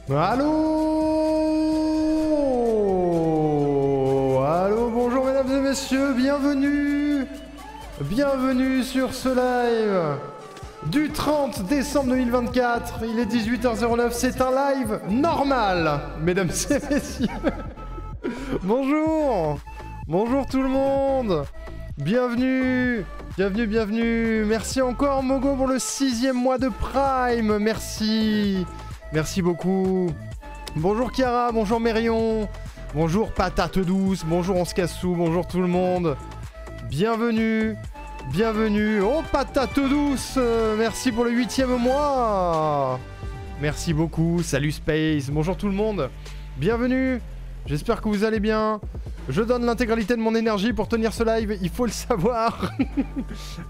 Allô? Allô, bonjour mesdames et messieurs, bienvenue! Bienvenue sur ce live du 30 décembre 2024, il est 18h09, c'est un live normal, mesdames et messieurs. Bonjour! Bonjour tout le monde! Bienvenue! Bienvenue, bienvenue! Merci encore Mogo pour le 6e mois de Prime, merci! Merci beaucoup. Bonjour Chiara, bonjour Mérion, bonjour Patate Douce, bonjour Onskassou, bonjour tout le monde. Bienvenue, bienvenue. Oh Patate Douce, merci pour le 8e mois. Merci beaucoup, salut Space, bonjour tout le monde. Bienvenue, j'espère que vous allez bien. Je donne l'intégralité de mon énergie pour tenir ce live, il faut le savoir.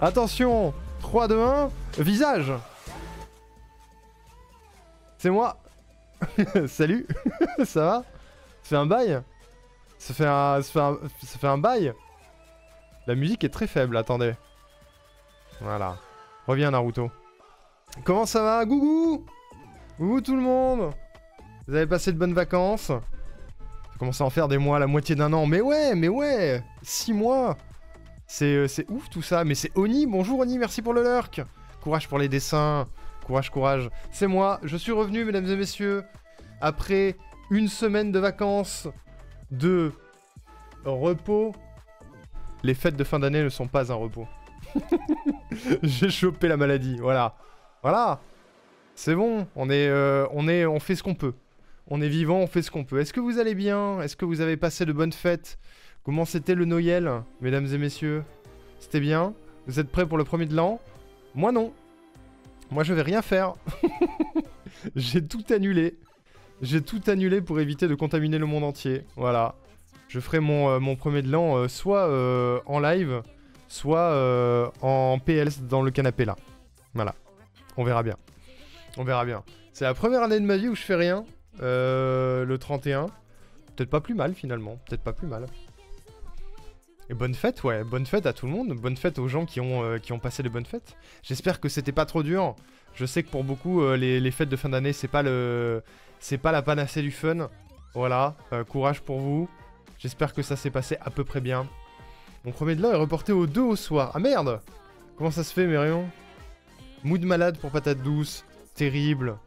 Attention, 3, 2, 1, visage. C'est moi. Salut. Ça va? Ça fait un bail? Ça fait un bail? La musique est très faible, attendez. Voilà. Reviens Naruto. Comment ça va? Gougou? Gougou tout le monde? Vous avez passé de bonnes vacances? Ça commence à en faire des mois, la moitié d'un an. Mais ouais 6 mois. C'est ouf tout ça. Mais c'est Oni. Bonjour Oni, merci pour le lurk. Courage pour les dessins. Courage, courage. C'est moi, je suis revenu, mesdames et messieurs, après une semaine de vacances, de repos. Les fêtes de fin d'année ne sont pas un repos. J'ai chopé la maladie, voilà. Voilà. C'est bon, on fait ce qu'on peut. On est vivant, on fait ce qu'on peut. Est-ce que vous allez bien? Est-ce que vous avez passé de bonnes fêtes? Comment c'était le Noël, mesdames et messieurs? C'était bien? Vous êtes prêts pour le premier de l'an? Moi non. Moi, je vais rien faire. J'ai tout annulé. J'ai tout annulé pour éviter de contaminer le monde entier. Voilà. Je ferai mon premier de l'an soit en live, soit en PL dans le canapé là. Voilà. On verra bien. On verra bien. C'est la première année de ma vie où je fais rien. Le 31. Peut-être pas plus mal finalement. Peut-être pas plus mal. Et bonne fête, ouais, bonne fête à tout le monde, bonne fête aux gens qui ont passé de bonnes fêtes. J'espère que c'était pas trop dur. Je sais que pour beaucoup, les fêtes de fin d'année, c'est pas la panacée du fun. Voilà, courage pour vous. J'espère que ça s'est passé à peu près bien. Mon premier de l'an est reporté au 2 au soir. Ah merde! Comment ça se fait, Mérion? Mood malade pour patate douce. Terrible.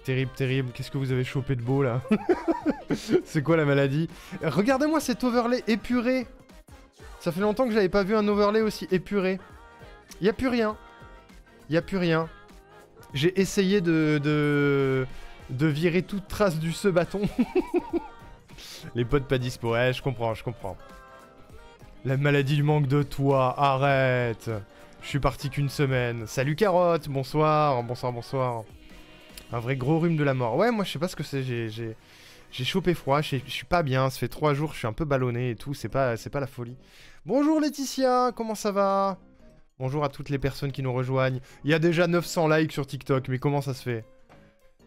Terrible, terrible. Qu'est-ce que vous avez chopé de beau, là? C'est quoi la maladie? Regardez-moi cet overlay épuré. Ça fait longtemps que j'avais pas vu un overlay aussi épuré. Y'a plus rien. Y'a plus rien. J'ai essayé de virer toute trace du ce bâton. Les potes pas dispo. Ouais, je comprends, je comprends. La maladie du manque de toi. Arrête. Je suis parti qu'une semaine. Salut Carotte. Bonsoir. Bonsoir, bonsoir. Un vrai gros rhume de la mort. Ouais, moi je sais pas ce que c'est. J'ai chopé froid, je suis pas bien, ça fait 3 jours, je suis un peu ballonné et tout, c'est pas la folie. Bonjour Laetitia, comment ça va? Bonjour à toutes les personnes qui nous rejoignent. Il y a déjà 900 likes sur TikTok, mais comment ça se fait?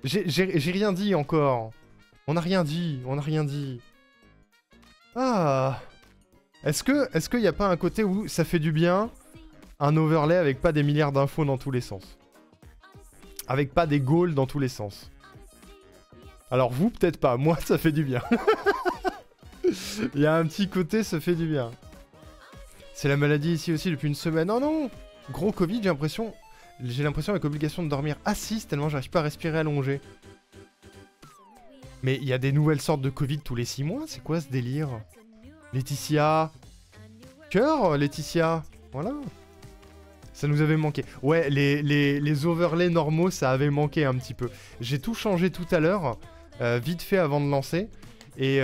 J'ai rien dit encore. On n'a rien dit, on n'a rien dit. Ah. Est-ce qu'il y a pas un côté où ça fait du bien, un overlay avec pas des milliards d'infos dans tous les sens? Avec pas des goals dans tous les sens? Alors vous, peut-être pas. Moi, ça fait du bien. Il y a un petit côté, ça fait du bien. C'est la maladie ici aussi depuis une semaine. Oh non! Gros Covid, j'ai l'impression avec obligation de dormir assise tellement j'arrive pas à respirer allongé. Mais il y a des nouvelles sortes de Covid tous les 6 mois? C'est quoi ce délire? Laetitia. Cœur, Laetitia. Voilà. Ça nous avait manqué. Ouais, les overlays normaux, ça avait manqué un petit peu. J'ai tout changé tout à l'heure. Vite fait avant de lancer. Et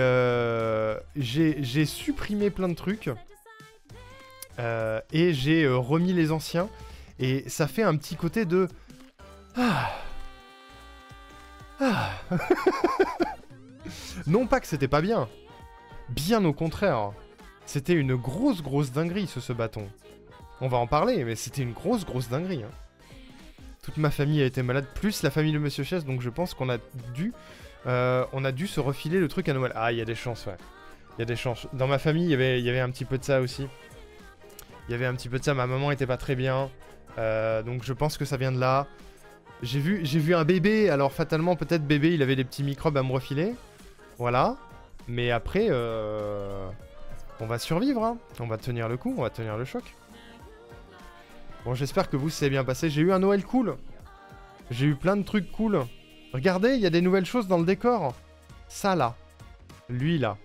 j'ai supprimé plein de trucs. Et j'ai remis les anciens. Et ça fait un petit côté de... Ah. Ah. Non pas que c'était pas bien. Bien au contraire. C'était une grosse dinguerie ce bâton. On va en parler, mais c'était une grosse dinguerie. Hein. Toute ma famille a été malade, plus la famille de Monsieur Chess, donc je pense qu'on a dû se refiler le truc à Noël. Ah, il y a des chances, ouais. Il y a des chances. Dans ma famille, il y avait un petit peu de ça aussi. Il y avait un petit peu de ça, ma maman était pas très bien. Donc je pense que ça vient de là. J'ai vu un bébé, alors fatalement, peut-être bébé, il avait des petits microbes à me refiler. Voilà. Mais après, on va survivre, hein. On va tenir le coup, on va tenir le choc. Bon, j'espère que vous, c'est bien passé. J'ai eu un Noël cool. J'ai eu plein de trucs cool. Regardez, il y a des nouvelles choses dans le décor. Ça, là. Lui, là.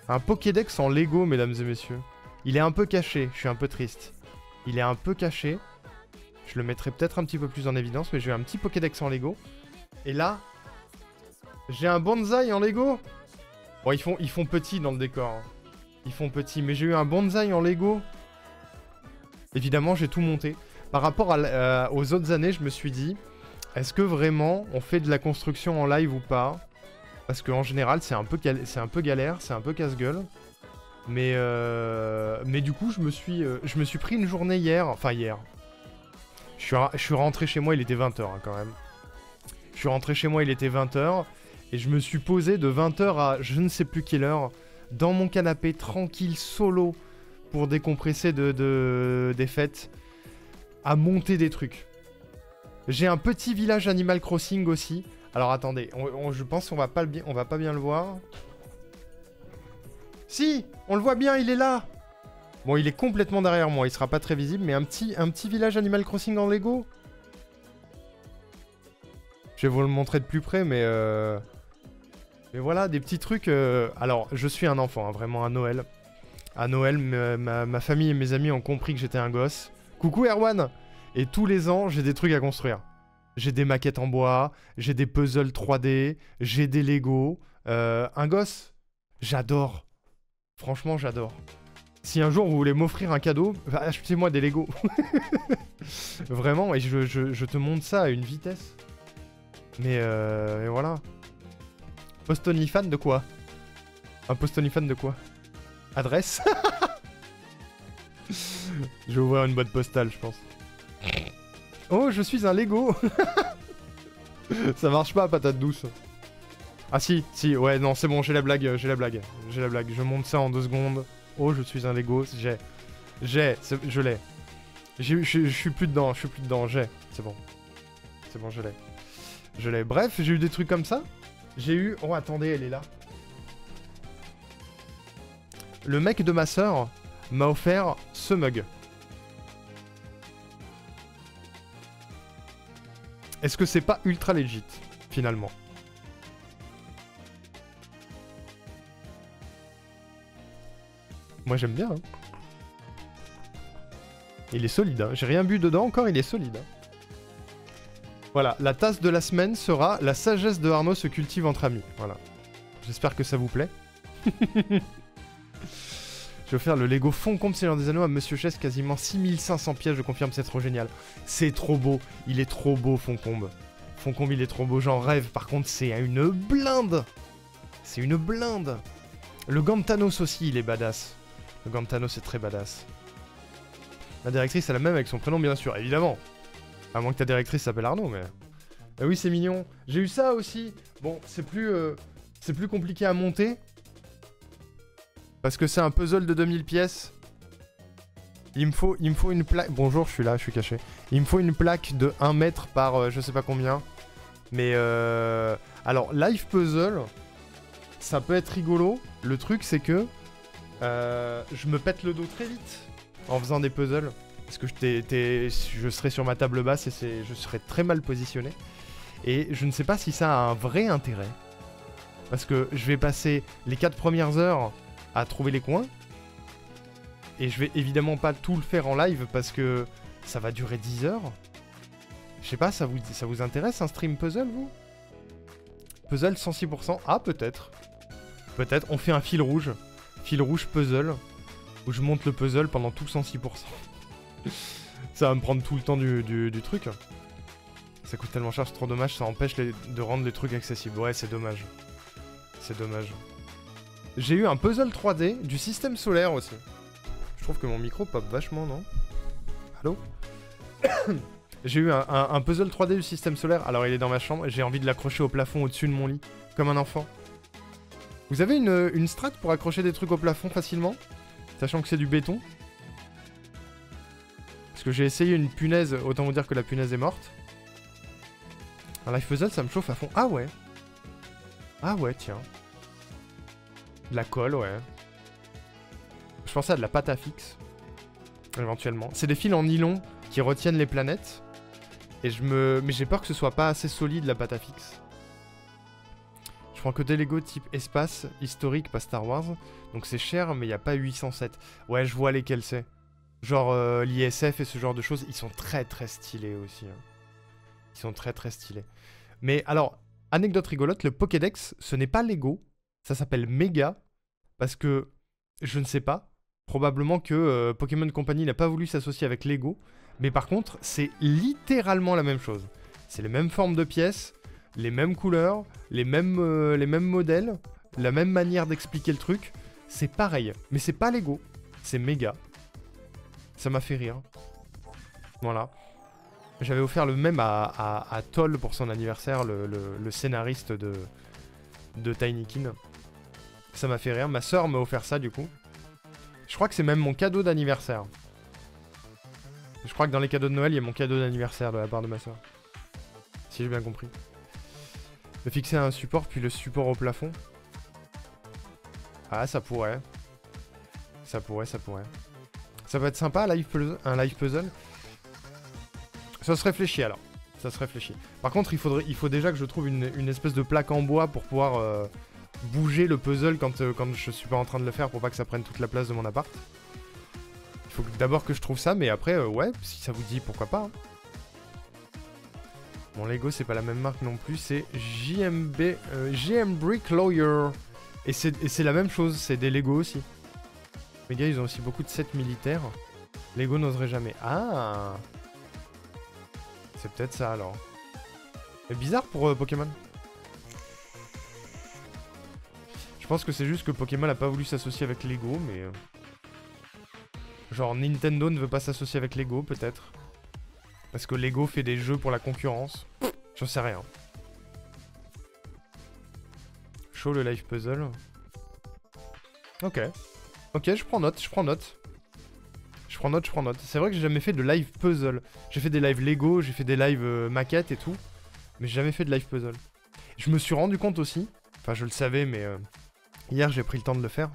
Un Pokédex en Lego, mesdames et messieurs. Il est un peu caché, je suis un peu triste. Il est un peu caché. Je le mettrai peut-être un petit peu plus en évidence, mais j'ai un petit Pokédex en Lego. Et là, j'ai un bonsaï en Lego. Bon, ils font petit dans le décor. Hein. Ils font petit, mais j'ai eu un bonsaï en Lego. Évidemment, j'ai tout monté. Par rapport aux autres années, je me suis dit, est-ce que vraiment on fait de la construction en live ou pas? Parce qu'en général, c'est un peu galère, c'est un peu casse-gueule. Mais du coup, je me suis pris une journée hier. Enfin, hier. Je suis rentré chez moi, il était 20h hein, quand même. Je suis rentré chez moi, il était 20h. Et je me suis posé de 20h à je ne sais plus quelle heure. Dans mon canapé, tranquille, solo. Pour décompresser des fêtes. À monter des trucs. J'ai un petit village Animal Crossing aussi. Alors attendez, je pense qu'on va pas bien le voir. Si, on le voit bien, il est là. Bon, il est complètement derrière moi, il sera pas très visible, mais un petit village Animal Crossing en Lego. Je vais vous le montrer de plus près, mais voilà, des petits trucs. Alors, je suis un enfant, hein, vraiment à Noël. À Noël, ma famille et mes amis ont compris que j'étais un gosse. Coucou Erwan. Et tous les ans, j'ai des trucs à construire. J'ai des maquettes en bois, j'ai des puzzles 3D, j'ai des Lego. Un gosse, j'adore. Franchement, j'adore. Si un jour vous voulez m'offrir un cadeau, achetez-moi des Lego. Vraiment, et je te montre ça à une vitesse. Mais voilà. Postony fan de quoi? Un Postony fan de quoi? Adresse? Je vais ouvrir une boîte postale, je pense. Oh, je suis un Lego. Ça marche pas, patate douce. Ah si, ouais, non, c'est bon, j'ai la blague. Je monte ça en 2 secondes. Oh, je suis un Lego, je l'ai. Je suis plus dedans, c'est bon. C'est bon, je l'ai. Bref, j'ai eu des trucs comme ça. J'ai eu... Oh, attendez, elle est là. Le mec de ma sœur m'a offert ce mug. Est-ce que c'est pas ultra legit, finalement? Moi j'aime bien. Hein. Il est solide. Hein. J'ai rien bu dedans encore, il est solide. Hein. Voilà, la tasse de la semaine sera la sagesse de Arnaud se cultive entre amis. Voilà. J'espère que ça vous plaît. Je vais offrir le Lego Foncombe Seigneur des Anneaux à Monsieur Chess, quasiment 6500 pièces, je confirme, c'est trop génial. C'est trop beau, il est trop beau Foncombe. Foncombe, il est trop beau, j'en rêve. Par contre, c'est une blinde. C'est une blinde. Le gant de Thanos aussi, il est badass. Le gant de Thanos, c'est très badass. La directrice, elle a même avec son prénom, bien sûr, évidemment. À moins que ta directrice s'appelle Arnaud, mais... Ah oui, c'est mignon. J'ai eu ça aussi. Bon, c'est plus compliqué à monter. Parce que c'est un puzzle de 2000 pièces. Il me faut une plaque... Bonjour, je suis là, je suis caché. Il me faut une plaque de 1 mètre par je sais pas combien. Mais alors, Live Puzzle, ça peut être rigolo. Le truc, c'est que je me pète le dos très vite en faisant des puzzles. Parce que je serai sur ma table basse et je serai très mal positionné. Et je ne sais pas si ça a un vrai intérêt. Parce que je vais passer les 4 premières heures à trouver les coins. Et je vais évidemment pas tout le faire en live parce que ça va durer 10 heures. Je sais pas, ça vous intéresse un stream puzzle, vous? Puzzle 106%. Ah, peut-être. Peut-être. On fait un fil rouge. Fil rouge puzzle. Où je monte le puzzle pendant tout 106%. Ça va me prendre tout le temps du truc. Ça coûte tellement cher, c'est trop dommage. Ça empêche de rendre les trucs accessibles. Ouais, c'est dommage. C'est dommage. J'ai eu un puzzle 3D du système solaire aussi. Je trouve que mon micro pop vachement, non? Allô? J'ai eu un puzzle 3D du système solaire. Alors, il est dans ma chambre. J'ai envie de l'accrocher au plafond au-dessus de mon lit. Comme un enfant. Vous avez une strat pour accrocher des trucs au plafond facilement? Sachant que c'est du béton. Parce que j'ai essayé une punaise. Autant vous dire que la punaise est morte. Un live puzzle, ça me chauffe à fond. Ah ouais. Ah ouais, tiens. De la colle, ouais. Je pensais à de la pâte à fixe. Éventuellement. C'est des fils en nylon qui retiennent les planètes. Et mais j'ai peur que ce soit pas assez solide, la pâte à fixe. Je prends que des Lego type espace, historique, pas Star Wars. Donc c'est cher, mais il n'y a pas 807. Ouais, je vois lesquels c'est. Genre l'ISF et ce genre de choses, ils sont très très stylés aussi. Hein. Ils sont très très stylés. Mais alors, anecdote rigolote, le Pokédex, ce n'est pas Lego. Ça s'appelle Mega. Parce que, je ne sais pas, probablement que Pokémon Company n'a pas voulu s'associer avec Lego. Mais par contre, c'est littéralement la même chose. C'est les mêmes formes de pièces, les mêmes couleurs, les mêmes modèles, la même manière d'expliquer le truc. C'est pareil, mais c'est pas Lego, c'est Mega. Ça m'a fait rire. Voilà. J'avais offert le même à Toll pour son anniversaire, le scénariste de Tinykin. Ça m'a fait rire. Ma soeur m'a offert ça du coup. Je crois que c'est même mon cadeau d'anniversaire. Je crois que dans les cadeaux de Noël, il y a mon cadeau d'anniversaire de la part de ma soeur. Si j'ai bien compris. Le fixer à un support, puis le support au plafond. Ah, ça pourrait. Ça pourrait. Ça peut être sympa, un live puzzle. Ça se réfléchit alors. Ça se réfléchit. Par contre, il faut déjà que je trouve une espèce de plaque en bois pour pouvoir bouger le puzzle quand je suis pas en train de le faire pour pas que ça prenne toute la place de mon appart. Il faut d'abord que je trouve ça, mais après, ouais, si ça vous dit, pourquoi pas. Hein. Bon, Lego, c'est pas la même marque non plus, c'est JM Brick Lawyer. Et c'est la même chose, c'est des Lego aussi. Les gars, ils ont aussi beaucoup de sets militaires. Lego n'oserait jamais. Ah! C'est peut-être ça alors. C'est bizarre pour Pokémon. Je pense que c'est juste que Pokémon n'a pas voulu s'associer avec Lego, mais... Genre Nintendo ne veut pas s'associer avec Lego, peut-être. Parce que Lego fait des jeux pour la concurrence. J'en sais rien. Show le live puzzle. Ok. Ok, je prends note. Je prends note. C'est vrai que j'ai jamais fait de live puzzle. J'ai fait des lives Lego, j'ai fait des lives maquettes et tout. Mais j'ai jamais fait de live puzzle. Je me suis rendu compte aussi, enfin je le savais mais hier j'ai pris le temps de le faire,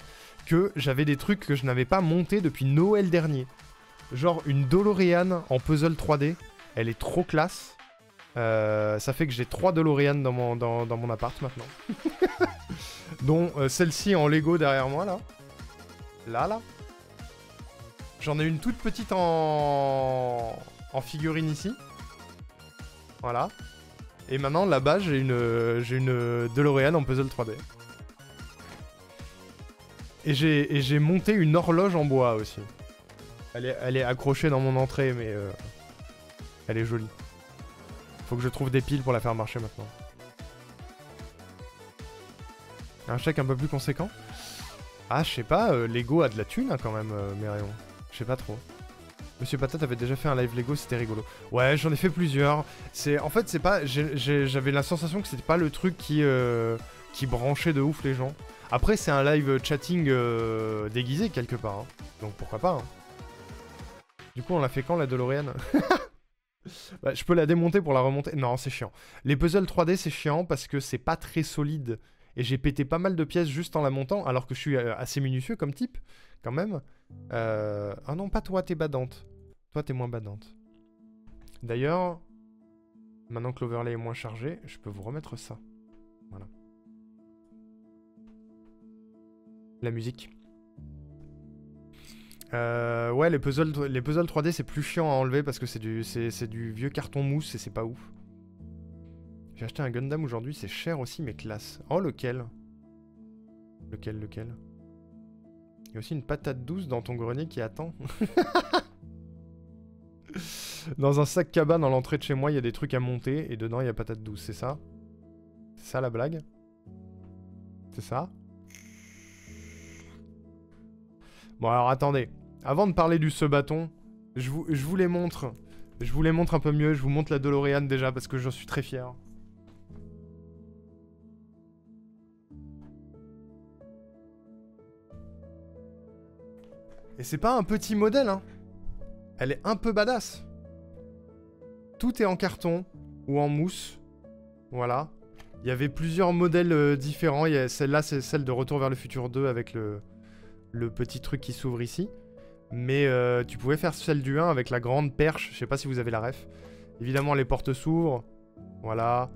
que j'avais des trucs que je n'avais pas montés depuis Noël dernier. Genre une DeLorean en puzzle 3D, elle est trop classe. Ça fait que j'ai 3 DeLorean dans mon appart maintenant. Dont celle-ci en Lego derrière moi là. Là. J'en ai une toute petite en figurine ici. Voilà. Et maintenant là-bas j'ai une DeLorean en puzzle 3D. Et j'ai monté une horloge en bois aussi. Elle est accrochée dans mon entrée mais elle est jolie. Faut que je trouve des piles pour la faire marcher maintenant. Un chèque un peu plus conséquent. Ah je sais pas, Lego a de la thune hein, quand même Mérion. Je sais pas trop. Monsieur Patate avait déjà fait un live Lego, c'était rigolo. Ouais, j'en ai fait plusieurs. En fait, c'est pas... J'avais la sensation que c'était pas le truc qui branchait de ouf les gens. Après, c'est un live chatting déguisé quelque part. Hein. Donc pourquoi pas. Hein. Du coup, on l'a fait quand la DeLorean? Bah, je peux la démonter pour la remonter. Non, c'est chiant. Les puzzles 3D, c'est chiant parce que c'est pas très solide. Et j'ai pété pas mal de pièces juste en la montant, alors que je suis assez minutieux comme type, quand même. Ah non, pas toi, t'es badante. Toi, t'es moins badante. D'ailleurs, maintenant que l'overlay est moins chargé, je peux vous remettre ça. Voilà. La musique. Ouais, les puzzles 3D, c'est plus chiant à enlever parce que c'est du vieux carton mousse et c'est pas ouf. J'ai acheté un Gundam aujourd'hui, c'est cher aussi, mais classe. Oh, lequel? Lequel? Il y a aussi une patate douce dans ton grenier qui attend. Dans un sac cabane dans l'entrée de chez moi, il y a des trucs à monter et dedans, il y a patate douce, c'est ça? C'est ça la blague? C'est ça? Bon, alors attendez. Avant de parler du ce-bâton, je vous les montre. Je vous les montre un peu mieux. Je vous montre la DeLorean déjà parce que j'en suis très fier. Et c'est pas un petit modèle, hein. Elle est un peu badass. Tout est en carton ou en mousse. Voilà. Il y avait plusieurs modèles différents. Celle-là, c'est celle de Retour vers le futur 2 avec le petit truc qui s'ouvre ici. Mais tu pouvais faire celle du 1 avec la grande perche. Je sais pas si vous avez la ref. Évidemment, les portes s'ouvrent. Voilà.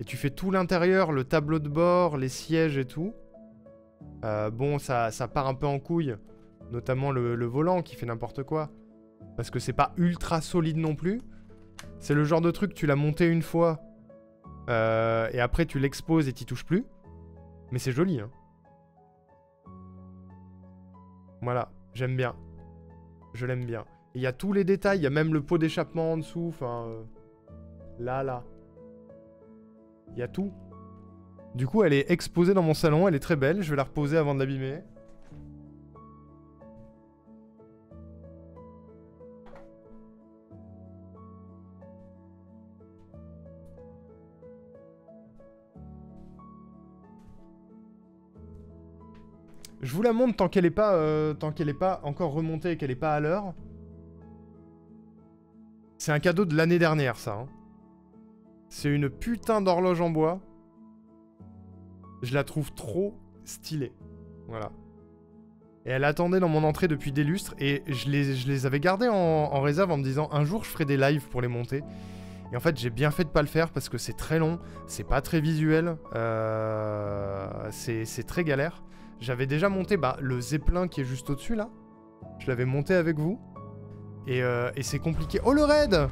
Et tu fais tout l'intérieur, le tableau de bord, les sièges et tout. Bon, ça part un peu en couille. Notamment le volant qui fait n'importe quoi. Parce que c'est pas ultra solide non plus. C'est le genre de truc, tu l'as monté une fois. Et après, tu l'exposes et t'y touches plus. Mais c'est joli, hein. Voilà, j'aime bien. Je l'aime bien. Il y a tous les détails, il y a même le pot d'échappement en dessous. Enfin, là. Il y a tout. Du coup, elle est exposée dans mon salon, elle est très belle. Je vais la reposer avant de l'abîmer. Je vous la montre tant qu'elle est pas encore remontée et qu'elle est pas à l'heure. C'est un cadeau de l'année dernière, ça. Hein. C'est une putain d'horloge en bois. Je la trouve trop stylée. Voilà. Et elle attendait dans mon entrée depuis des lustres. Et je les avais gardées en réserve en me disant un jour je ferai des lives pour les monter. Et en fait j'ai bien fait de pas le faire parce que c'est très long. C'est pas très visuel. C'est très galère. J'avais déjà monté le Zeppelin qui est juste au-dessus là. Je l'avais monté avec vous. Et c'est compliqué. Oh le raid!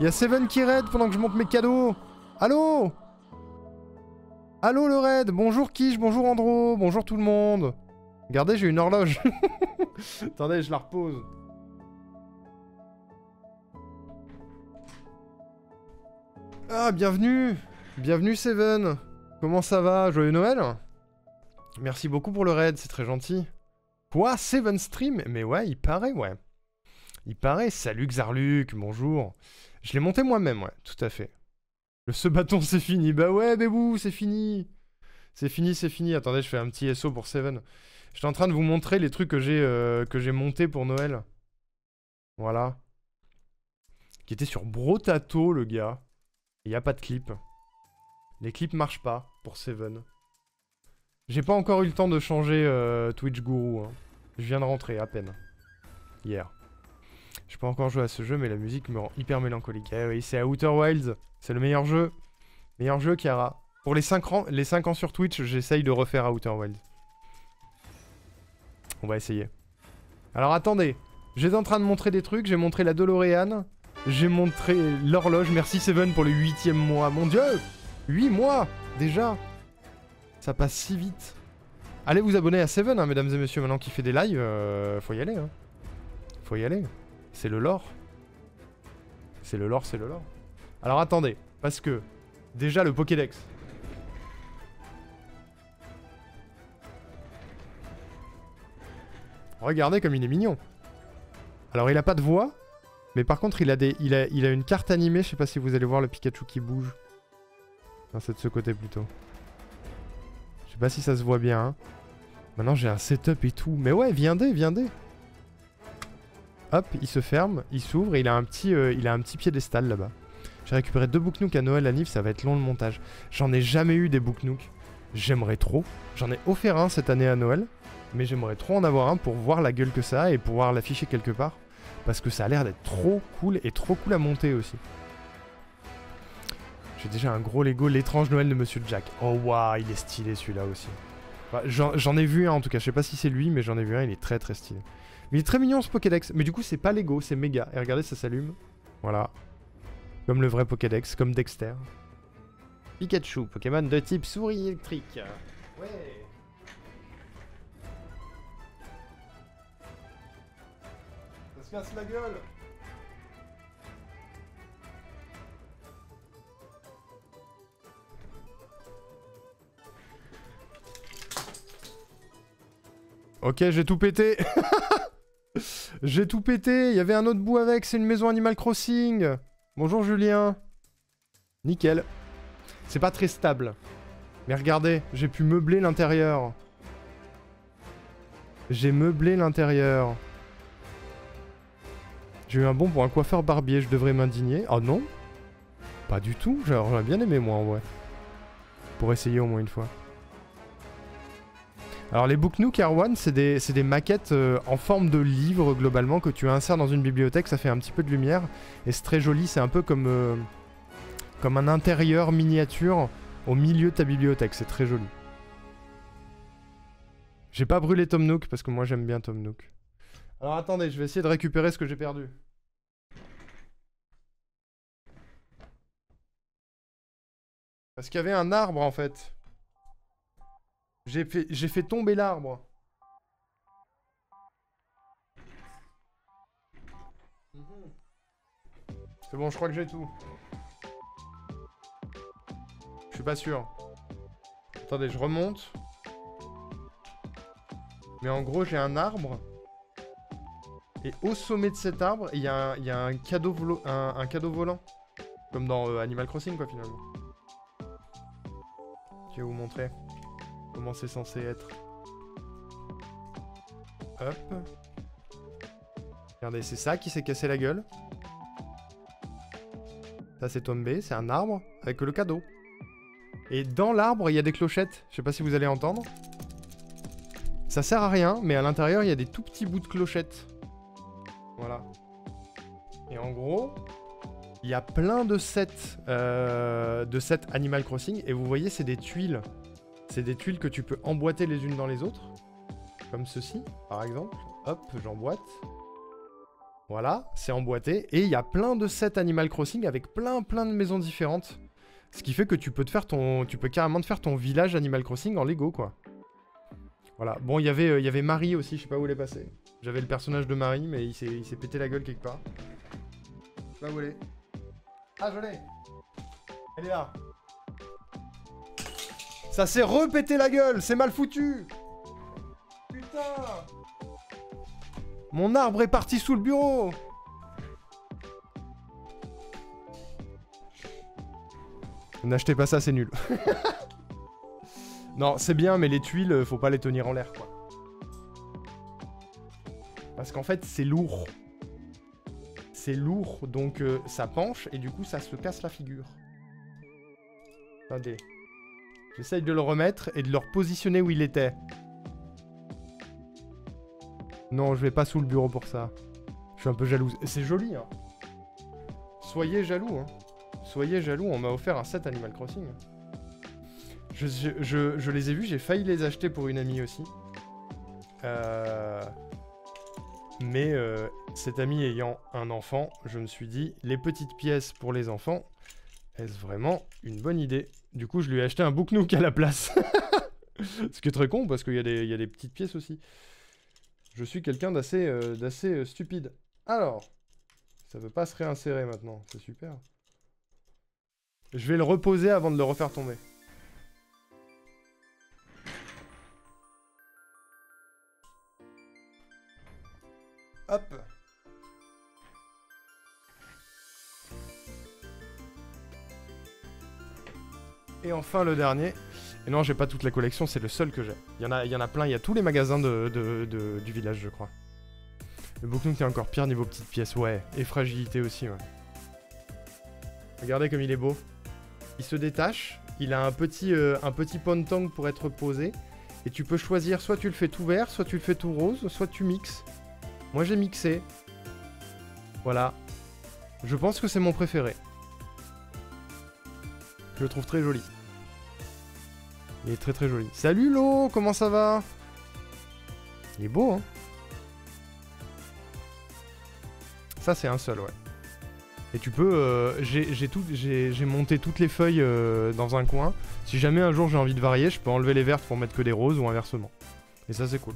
Il y a Seven qui raid pendant que je monte mes cadeaux. Allô? Allô le raid? Bonjour Quiche, bonjour Andro, bonjour tout le monde. Regardez, j'ai une horloge. Attendez, je la repose. Ah, bienvenue. Bienvenue Seven. Comment ça va? Joyeux Noël? Merci beaucoup pour le raid, c'est très gentil. Quoi? Seven Stream? Mais ouais, il paraît, ouais. Il paraît. Salut Xarluc, bonjour. Je l'ai monté moi-même, ouais, tout à fait. Ce bâton, c'est fini. Bah ouais, bébou, c'est fini. C'est fini, c'est fini. Attendez, je fais un petit SO pour Seven. J'étais en train de vous montrer les trucs que j'ai montés pour Noël. Voilà. Qui était sur Brotato, le gars. Il n'y a pas de clip. Les clips marchent pas pour Seven. J'ai pas encore eu le temps de changer Twitch Guru. Hein. Je viens de rentrer, à peine. Hier. Je peux encore jouer à ce jeu, mais la musique me rend hyper mélancolique. Eh oui, c'est Outer Wilds. C'est le meilleur jeu. Meilleur jeu qu'il y aura. Pour les 5 ans sur Twitch, j'essaye de refaire Outer Wilds. On va essayer. Alors attendez. J'étais en train de montrer des trucs. J'ai montré la DeLorean. J'ai montré l'horloge. Merci Seven pour le 8e mois. Mon dieu! 8 mois déjà. Ça passe si vite. Allez vous abonner à Seven, hein, mesdames et messieurs. Maintenant qu'il fait des lives, faut y aller. Hein. Faut y aller. C'est le lore. C'est le lore, c'est le lore. Alors attendez, parce que déjà le Pokédex. Regardez comme il est mignon. Alors il a pas de voix, mais par contre il a une carte animée. Je sais pas si vous allez voir le Pikachu qui bouge. Non, c'est de ce côté plutôt. Je sais pas si ça se voit bien. Hein. Maintenant j'ai un setup et tout. Mais ouais, viendez. Hop, il se ferme, il s'ouvre et il a un petit piédestal là-bas. J'ai récupéré 2 Booknook à Noël à Nif, ça va être long le montage. J'en ai jamais eu des Booknook. J'aimerais trop. J'en ai offert un cette année à Noël. Mais j'aimerais trop en avoir un pour voir la gueule que ça a et pouvoir l'afficher quelque part. Parce que ça a l'air d'être trop cool et trop cool à monter aussi. J'ai déjà un gros Lego, l'étrange Noël de Monsieur Jack. Oh waouh, il est stylé celui-là aussi. Enfin, j'en ai vu un en tout cas, je sais pas si c'est lui, mais j'en ai vu un, il est très très stylé. Mais il est très mignon ce Pokédex. Mais du coup, c'est pas Lego, c'est méga. Et regardez, ça s'allume. Voilà. Comme le vrai Pokédex, comme Dexter. Pikachu, Pokémon de type souris électrique. Ouais. Ça se casse la gueule. Ok, j'ai tout pété. J'ai tout pété. Il y avait un autre bout avec. C'est une maison Animal Crossing. Bonjour Julien. Nickel. C'est pas très stable. Mais regardez, j'ai pu meubler l'intérieur. J'ai meublé l'intérieur. J'ai eu un bon pour un coiffeur barbier. Je devrais m'indigner. Oh non. Pas du tout. J'aurais bien aimé moi en vrai. Pour essayer au moins une fois. Alors les Book Nook R1, c'est des maquettes en forme de livre globalement que tu insères dans une bibliothèque, ça fait un petit peu de lumière et c'est très joli, c'est un peu comme un intérieur miniature au milieu de ta bibliothèque, c'est très joli. J'ai pas brûlé Tom Nook parce que moi j'aime bien Tom Nook. Alors attendez, je vais essayer de récupérer ce que j'ai perdu. Parce qu'il y avait un arbre en fait. J'ai fait tomber l'arbre. C'est bon, je crois que j'ai tout. Je suis pas sûr. Attendez, je remonte. Mais en gros, j'ai un arbre. Et au sommet de cet arbre, il y a un cadeau volant. Comme dans Animal Crossing, quoi, finalement. Je vais vous montrer comment c'est censé être. Hop. Regardez, c'est ça qui s'est cassé la gueule. Ça, c'est tombé, c'est un arbre avec le cadeau. Et dans l'arbre, il y a des clochettes. Je sais pas si vous allez entendre. Ça sert à rien, mais à l'intérieur, il y a des tout petits bouts de clochettes. Voilà. Et en gros, il y a plein de sets Animal Crossing. Et vous voyez, c'est des tuiles. C'est des tuiles que tu peux emboîter les unes dans les autres. Comme ceci, par exemple. Hop, j'emboîte. Voilà, c'est emboîté. Et il y a plein de sets Animal Crossing avec plein de maisons différentes. Ce qui fait que tu peux carrément te faire ton village Animal Crossing en Lego, quoi. Voilà. Bon, il y avait Marie aussi, je sais pas où elle est passée. J'avais le personnage de Marie, mais il s'est pété la gueule quelque part. Je sais pas où elle est. Ah, je l'ai. Elle est là. Ça s'est repété la gueule, c'est mal foutu. Putain. Mon arbre est parti sous le bureau. N'achetez pas ça, c'est nul. Non, c'est bien, mais les tuiles, faut pas les tenir en l'air, quoi. Parce qu'en fait, c'est lourd. C'est lourd, donc ça penche, et du coup, ça se casse la figure. Attendez. J'essaye de le remettre et de le repositionner où il était. Non, je vais pas sous le bureau pour ça. Je suis un peu jalouse. C'est joli, hein. Soyez jaloux, hein. Soyez jaloux, on m'a offert un set Animal Crossing. Je les ai vus, j'ai failli les acheter pour une amie aussi. Mais cette amie ayant un enfant, je me suis dit, les petites pièces pour les enfants, est-ce vraiment une bonne idée? Du coup, je lui ai acheté un Book Nook à la place. Ce qui est très con, parce qu'il y a des petites pièces aussi. Je suis quelqu'un d'assez stupide. Alors, ça veut pas se réinsérer maintenant, c'est super. Je vais le reposer avant de le refaire tomber. Hop. Et enfin le dernier. Et non, j'ai pas toute la collection, c'est le seul que j'ai. Il y en a plein, il y a tous les magasins du village, je crois. Le Book Nook est encore pire niveau petites pièces, ouais. Et fragilité aussi, ouais. Regardez comme il est beau. Il se détache, il a un petit ponton pour être posé. Et tu peux choisir, soit tu le fais tout vert, soit tu le fais tout rose, soit tu mixes. Moi j'ai mixé. Voilà. Je pense que c'est mon préféré. Je le trouve très joli. Il est très joli. Salut Lo, comment ça va? Il est beau, hein. Ça c'est un seul, ouais. Et tu peux... j'ai monté toutes les feuilles dans un coin. Si jamais un jour j'ai envie de varier, je peux enlever les vertes pour mettre que des roses ou inversement. Et ça c'est cool.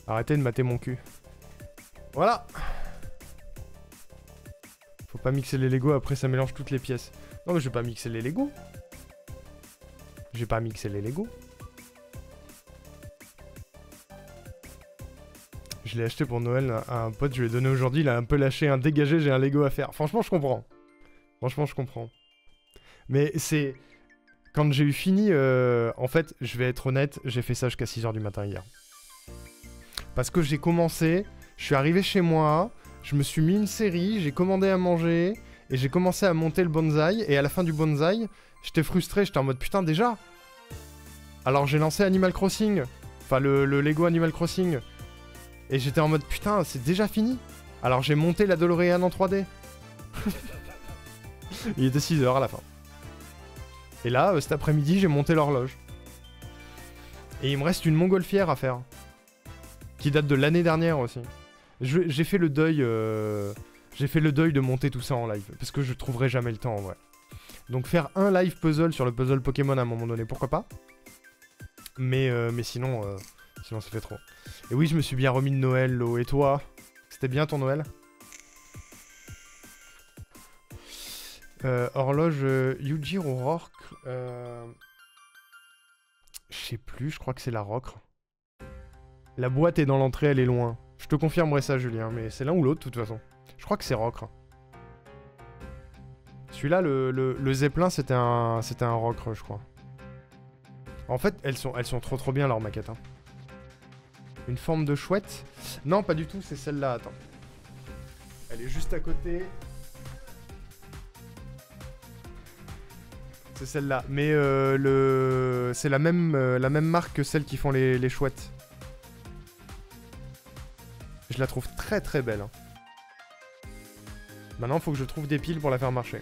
Arrêtez de mater mon cul. Voilà. Faut pas mixer les Lego, après ça mélange toutes les pièces. Non mais je vais pas mixer les Lego. J'ai pas mixé les Lego. Je l'ai acheté pour Noël à un pote, je lui ai donné aujourd'hui, il a un peu lâché, un dégagé, j'ai un Lego à faire. Franchement, je comprends. Franchement, je comprends. Mais c'est... Quand j'ai eu fini, en fait, je vais être honnête, j'ai fait ça jusqu'à 6 h du matin hier. Parce que j'ai commencé, Je suis arrivé chez moi, je me suis mis une série, j'ai commandé à manger, et j'ai commencé à monter le bonsaï, et à la fin du bonsaï, j'étais frustré, j'étais en mode putain déjà. Alors j'ai lancé Animal Crossing, enfin le Lego Animal Crossing, et j'étais en mode putain c'est déjà fini. Alors j'ai monté la DeLorean en 3D. Il était 6h à la fin. Et là, cet après-midi, j'ai monté l'horloge. Et il me reste une montgolfière à faire. Qui date de l'année dernière aussi. J'ai fait le deuil... J'ai fait le deuil de monter tout ça en live. Parce que je trouverai jamais le temps en vrai. Donc faire un live puzzle sur le puzzle Pokémon à un moment donné, pourquoi pas. Mais sinon... sinon ça fait trop. Et oui, je me suis bien remis de Noël, Lo. Et toi? C'était bien ton Noël? Horloge Yujiro Rock. Je sais plus, je crois que c'est la Rock. La boîte est dans l'entrée, elle est loin. Je te confirmerai ça, Julien, mais c'est l'un ou l'autre, de toute façon. Je crois que c'est Rock. Celui-là, le Zeppelin, c'était un Rock, je crois. En fait, elles sont trop bien, leurs maquettes. Hein. Une forme de chouette? Non, pas du tout, c'est celle-là, attends. Elle est juste à côté. C'est celle-là. Mais c'est la même marque que celles qui font les chouettes. Je la trouve très très belle. Hein. Maintenant, il faut que je trouve des piles pour la faire marcher.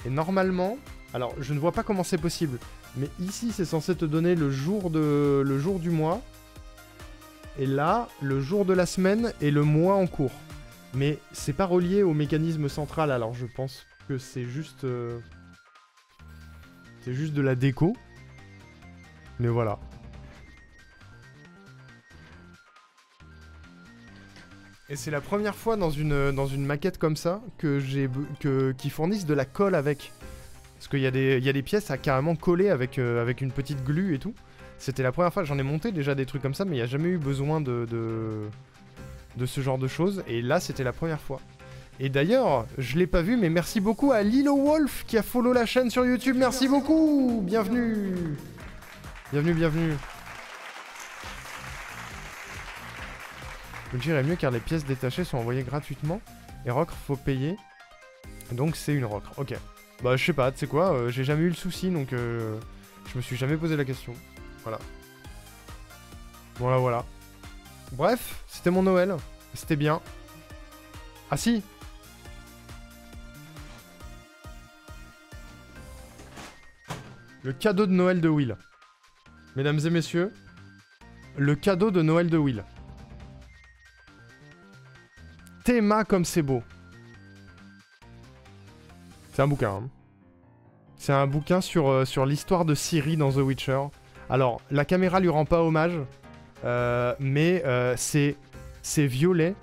Et normalement... Alors, je ne vois pas comment c'est possible. Mais ici, c'est censé te donner le jour du mois. Et là, le jour de la semaine et le mois en cours. Mais c'est pas relié au mécanisme central, alors je pense que c'est juste... c'est juste de la déco. Mais voilà. Et c'est la première fois dans une maquette comme ça qu'ils fournissent de la colle avec. Parce qu'il y a des pièces à carrément coller avec une petite glu et tout. C'était la première fois, j'en ai monté déjà des trucs comme ça, mais il n'y a jamais eu besoin de ce genre de choses. Et là, c'était la première fois. Et d'ailleurs, je l'ai pas vu, mais merci beaucoup à Lilo Wolf qui a follow la chaîne sur YouTube. Merci beaucoup. Bienvenue. Bienvenue, bienvenue. Je dirais mieux car les pièces détachées sont envoyées gratuitement. Et Rock, faut payer. Donc c'est une Rock. Ok. Bah je sais pas, tu sais quoi, j'ai jamais eu le souci, donc je me suis jamais posé la question. Voilà. Voilà, voilà. Bref, c'était mon Noël. C'était bien. Ah si! Le cadeau de Noël de Will. Mesdames et messieurs, le cadeau de Noël de Will. Théma comme c'est beau. C'est un bouquin. Hein. C'est un bouquin sur l'histoire de Ciri dans The Witcher. Alors, la caméra lui rend pas hommage, mais c'est violet.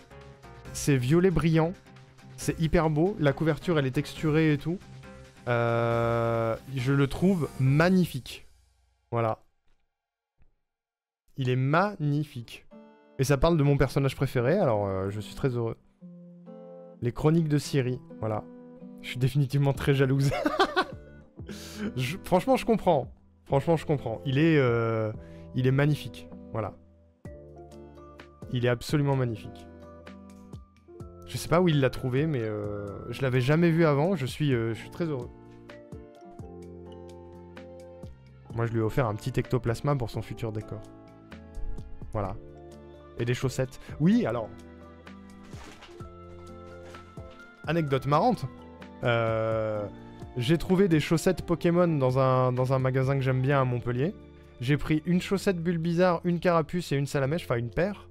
C'est violet brillant. C'est hyper beau. La couverture, elle est texturée et tout. Je le trouve magnifique. Voilà. Il est magnifique. Et ça parle de mon personnage préféré, alors je suis très heureux. Les chroniques de Ciri, voilà. Je suis définitivement très jalouse. Franchement, je comprends. Franchement, je comprends. Il est magnifique. Voilà. Il est absolument magnifique. Je sais pas où il l'a trouvé, mais je l'avais jamais vu avant. Je suis très heureux. Moi, je lui ai offert un petit ectoplasma pour son futur décor. Voilà. Et des chaussettes. Oui, alors... Anecdote marrante. J'ai trouvé des chaussettes Pokémon dans un magasin que j'aime bien à Montpellier. J'ai pris une chaussette Bulbizarre, une Carapuce et une Salamèche, enfin une paire.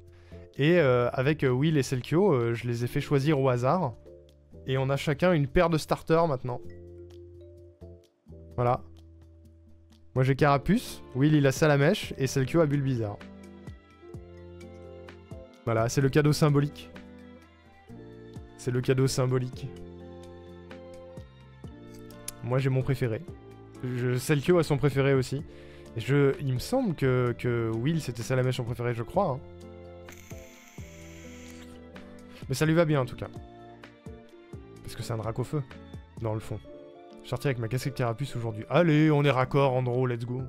Et avec Will et Selkio, je les ai fait choisir au hasard. Et on a chacun une paire de starters maintenant. Voilà. Moi j'ai Carapuce, Will il a Salamèche et Selkio a Bulbizarre. Voilà, c'est le cadeau symbolique. C'est le cadeau symbolique. Moi j'ai mon préféré. Selkio a son préféré aussi. Et il me semble que Will c'était Salamèche son préféré, je crois. Hein. Mais ça lui va bien en tout cas. Parce que c'est un drac au feu, dans le fond. Je suis sorti avec ma casquette Carapuce aujourd'hui. Allez, on est raccord, Andro, let's go.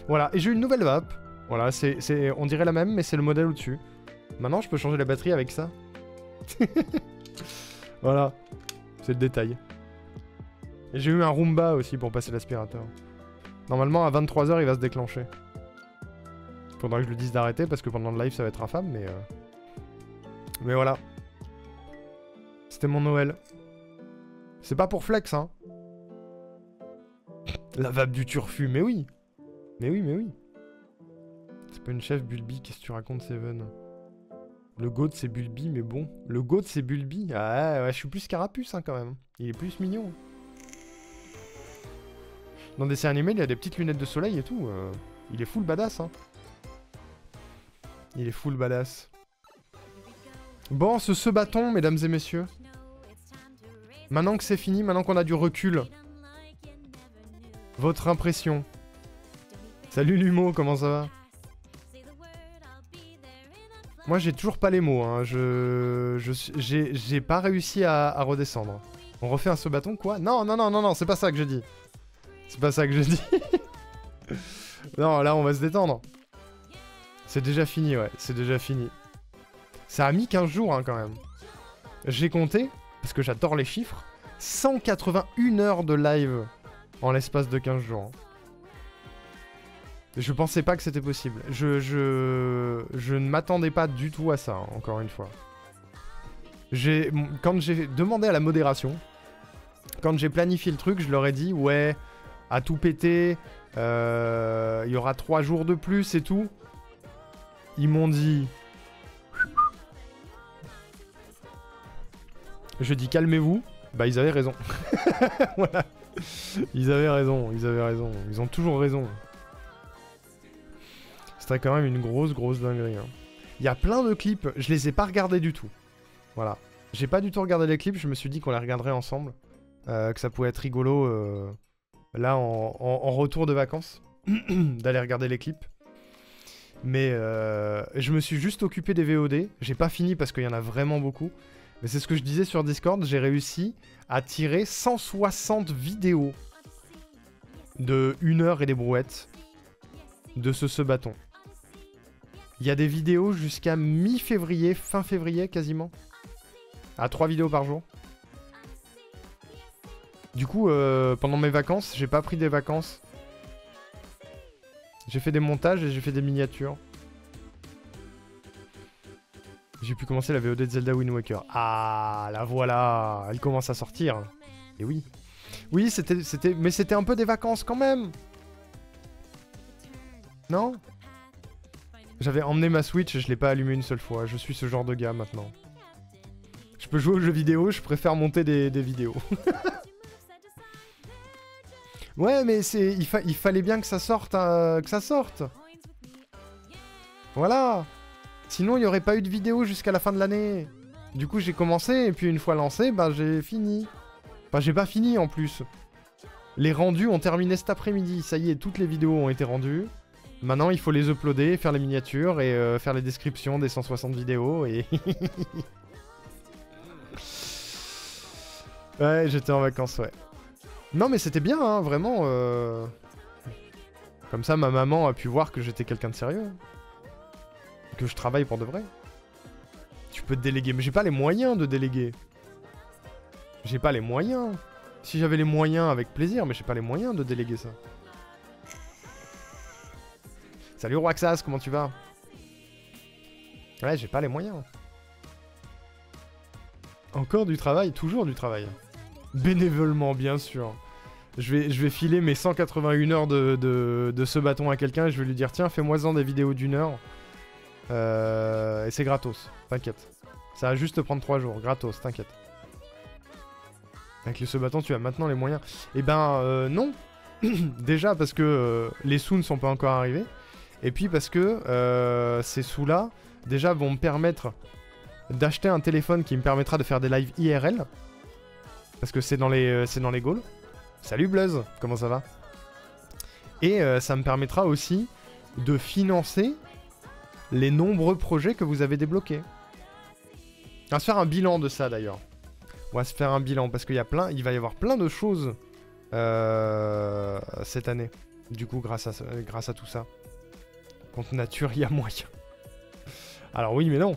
Voilà, et j'ai une nouvelle vape. Voilà, on dirait la même, mais c'est le modèle au-dessus. Maintenant, je peux changer la batterie avec ça. Voilà. C'est le détail. Et j'ai eu un Roomba aussi pour passer l'aspirateur. Normalement, à 23h, il va se déclencher. Faudra que je lui dise d'arrêter parce que pendant le live, ça va être infâme, mais... Mais voilà. C'était mon Noël. C'est pas pour flex, hein. La vape du turfu, mais oui. Mais oui, mais oui. C'est pas une chef Bulbi, qu'est-ce que tu racontes, Seven? Le goat c'est Bulbi, mais bon. Le goat c'est Bulbi. Ah ouais, je suis plus Carapuce, hein, quand même. Il est plus mignon. Dans des dessins animés, il y a des petites lunettes de soleil et tout. Il est full badass, hein. Il est full badass. Bon, ce bâton, mesdames et messieurs. Maintenant que c'est fini, maintenant qu'on a du recul. Votre impression. Salut Lumo, comment ça va? Moi j'ai toujours pas les mots, hein. J'ai pas réussi à redescendre. On refait un ce bâton, quoi? Non, non, non, non, non, c'est pas ça que je dis. C'est pas ça que je dis. Non, là on va se détendre. C'est déjà fini, ouais, c'est déjà fini. Ça a mis 15 jours, hein, quand même. J'ai compté, parce que j'adore les chiffres, 181 heures de live en l'espace de 15 jours. Je pensais pas que c'était possible. Je ne m'attendais pas du tout à ça, hein, encore une fois. Quand j'ai demandé à la modération, quand j'ai planifié le truc, je leur ai dit, ouais, à tout péter, il y aura 3 jours de plus et tout. Ils m'ont dit... Je dis calmez-vous. Bah ils avaient raison. Voilà. Ils avaient raison, ils avaient raison. Ils ont toujours raison. C'était quand même une grosse dinguerie. Hein. Il y a plein de clips, je les ai pas regardés du tout. Voilà. J'ai pas du tout regardé les clips, je me suis dit qu'on les regarderait ensemble. Que ça pouvait être rigolo là en retour de vacances. D'aller regarder les clips. Mais je me suis juste occupé des VOD. J'ai pas fini parce qu'il y en a vraiment beaucoup. Mais c'est ce que je disais sur Discord, j'ai réussi à tirer 160 vidéos de 1 heure et des brouettes de ce bâton. Il y a des vidéos jusqu'à mi-février, fin février quasiment. À 3 vidéos par jour. Du coup, pendant mes vacances, j'ai pas pris des vacances. J'ai fait des montages et j'ai fait des miniatures. J'ai pu commencer la VOD de Zelda Wind Waker. Ah, la voilà. Elle commence à sortir. Et oui. Oui, mais c'était un peu des vacances quand même. Non? J'avais emmené ma Switch et je l'ai pas allumé une seule fois. Je suis ce genre de gars maintenant. Je peux jouer aux jeux vidéo, je préfère monter des vidéos. Ouais, mais il fallait bien que ça sorte. Voilà. Sinon, il n'y aurait pas eu de vidéo jusqu'à la fin de l'année. Du coup, j'ai commencé, et puis une fois lancé, bah j'ai fini. Enfin, j'ai pas fini en plus. Les rendus ont terminé cet après-midi. Ça y est, toutes les vidéos ont été rendues. Maintenant, il faut les uploader, faire les miniatures et faire les descriptions des 160 vidéos. Et ouais, j'étais en vacances, ouais. Non, mais c'était bien, hein, vraiment. Comme ça, ma maman a pu voir que j'étais quelqu'un de sérieux. Que je travaille pour de vrai. Tu peux te déléguer, mais j'ai pas les moyens de déléguer. J'ai pas les moyens. Si j'avais les moyens, avec plaisir, mais j'ai pas les moyens de déléguer ça. Salut Roaxas, comment tu vas? Ouais, j'ai pas les moyens. Encore du travail, toujours du travail. Bénévolement, bien sûr. Je vais filer mes 181 heures de ce bâton à quelqu'un et je vais lui dire tiens, fais-moi-en des vidéos d'1 heure. Et c'est gratos, t'inquiète. Ça va juste te prendre 3 jours, gratos, t'inquiète. Avec ce bâton, tu as maintenant les moyens. Eh ben, non. Déjà parce que les sous ne sont pas encore arrivés. Et puis parce que ces sous-là, déjà, vont me permettre d'acheter un téléphone qui me permettra de faire des lives IRL. Parce que c'est dans les goals. Salut Blaze, comment ça va? Et ça me permettra aussi de financer les nombreux projets que vous avez débloqués. On va se faire un bilan de ça d'ailleurs. On va se faire un bilan parce qu'il va y avoir plein de choses cette année. Du coup, grâce à tout ça. Contre nature, il y a moyen. Alors oui, mais non.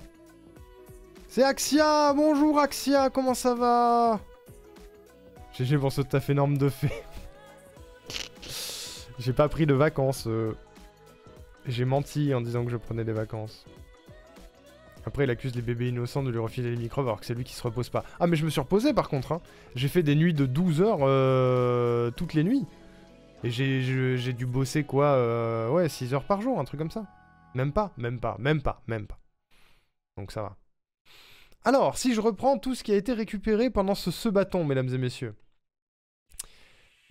C'est Axia. Bonjour Axia, comment ça va? GG pour ce taf énorme de fait. J'ai pas pris de vacances. J'ai menti en disant que je prenais des vacances. Après, il accuse les bébés innocents de lui refiler les microbes alors que c'est lui qui se repose pas. Ah, mais je me suis reposé par contre. Hein. J'ai fait des nuits de 12 heures toutes les nuits. Et j'ai dû bosser quoi ouais, 6 heures par jour, un truc comme ça. Même pas. Donc ça va. Alors, si je reprends tout ce qui a été récupéré pendant ce bâton, mesdames et messieurs.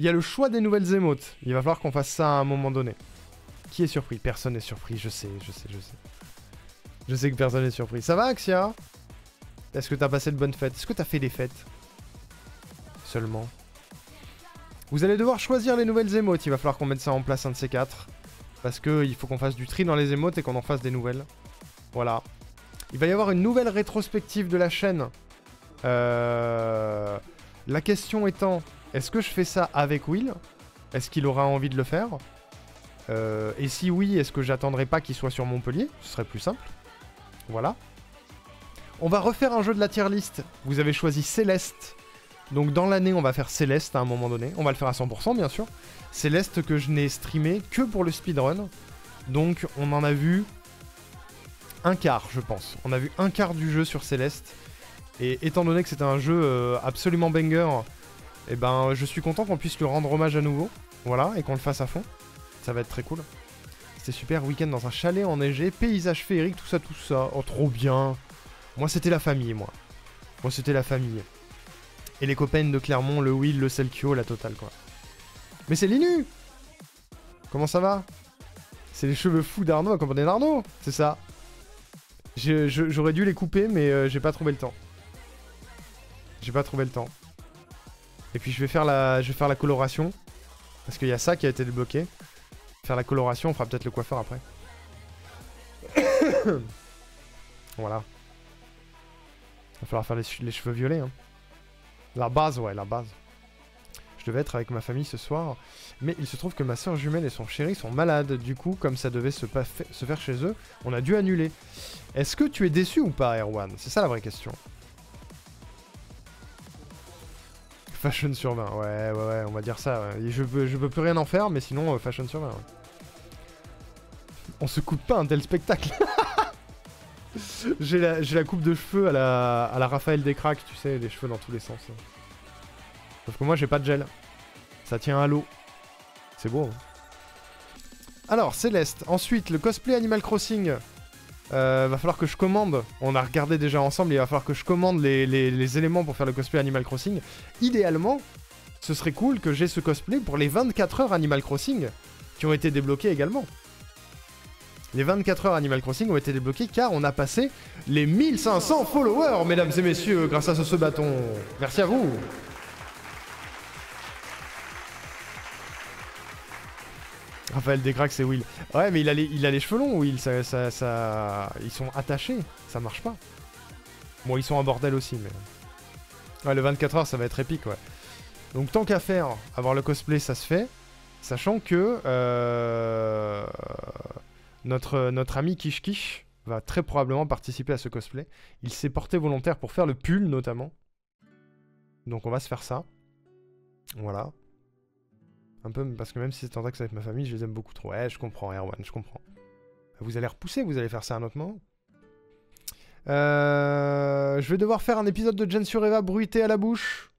Il y a le choix des nouvelles émotes. Il va falloir qu'on fasse ça à un moment donné. Qui est surpris? Personne n'est surpris, je sais. Je sais que personne n'est surpris. Ça va, Axia? Est-ce que t'as passé de bonnes fêtes? Est-ce que t'as fait des fêtes? Seulement. Vous allez devoir choisir les nouvelles émotes. Il va falloir qu'on mette ça en place un de ces quatre. Parce qu'il faut qu'on fasse du tri dans les émotes et qu'on en fasse des nouvelles. Voilà. Il va y avoir une nouvelle rétrospective de la chaîne. La question étant... Est-ce que je fais ça avec Will? Est-ce qu'il aura envie de le faire? Et si oui, est-ce que j'attendrai pas qu'il soit sur Montpellier? Ce serait plus simple. Voilà. On va refaire un jeu de la tier list. Vous avez choisi Céleste. Donc dans l'année, on va faire Céleste à un moment donné. On va le faire à 100% bien sûr. Céleste que je n'ai streamé que pour le speedrun. Donc on en a vu un quart, je pense. On a vu un quart du jeu sur Céleste. Et étant donné que c'était un jeu absolument banger... Et ben, je suis content qu'on puisse lui rendre hommage à nouveau. Voilà, et qu'on le fasse à fond. Ça va être très cool. C'était super, week-end dans un chalet enneigé, paysage féerique, tout ça. Oh, trop bien. Moi, c'était la famille, moi. Moi, c'était la famille. Et les copains de Clermont, le Will, le Selkio, la totale, quoi. Mais c'est Linu! Comment ça va? C'est les cheveux fous d'Arnaud, accompagné d'Arnaud. C'est ça. J'aurais dû les couper, mais j'ai pas trouvé le temps. Et puis je vais faire la coloration. Parce qu'il y a ça qui a été débloqué. Faire la coloration, on fera peut-être le coiffeur après. Voilà. Il va falloir faire les cheveux violets. Hein. La base, ouais, la base. Je devais être avec ma famille ce soir. Mais il se trouve que ma soeur jumelle et son chéri sont malades. Du coup, comme ça devait se faire chez eux, on a dû annuler. Est-ce que tu es déçu ou pas, Erwan? C'est ça la vraie question. Fashion sur 20, ouais, on va dire ça. Ouais. Je peux plus rien en faire, mais sinon, fashion sur 20. Ouais. On se coupe pas un tel spectacle. J'ai la coupe de cheveux à la Raphaël Descraques, tu sais, les cheveux dans tous les sens. Sauf que moi, j'ai pas de gel. Ça tient à l'eau. C'est beau. Hein. Alors, Céleste. Ensuite, le cosplay Animal Crossing. Va falloir que je commande. On a regardé déjà ensemble. Il va falloir que je commande les éléments pour faire le cosplay Animal Crossing. Idéalement, ce serait cool que j'ai ce cosplay pour les 24 heures Animal Crossing qui ont été débloquées également. Les 24 heures Animal Crossing ont été débloquées car on a passé les 1500 followers, mesdames et messieurs, grâce à ce bâton. Merci à vous. Raphaël Descraques, c'est Will. Ouais, mais il a les cheveux longs, Will. Ils sont attachés. Ça marche pas. Bon, ils sont un bordel aussi, mais... Ouais, le 24 heures, ça va être épique, ouais. Donc, tant qu'à faire, avoir le cosplay, ça se fait. Sachant que... notre ami Kish Kish va très probablement participer à ce cosplay. Il s'est porté volontaire pour faire le pull, notamment. Donc, on va se faire ça. Voilà. Un peu, parce que même si c'est en taxe avec ma famille, je les aime beaucoup trop. Ouais, je comprends, Erwan, je comprends. Vous allez repousser, vous allez faire ça à un autre moment. Je vais devoir faire un épisode de Gen sur Eva bruité à la bouche.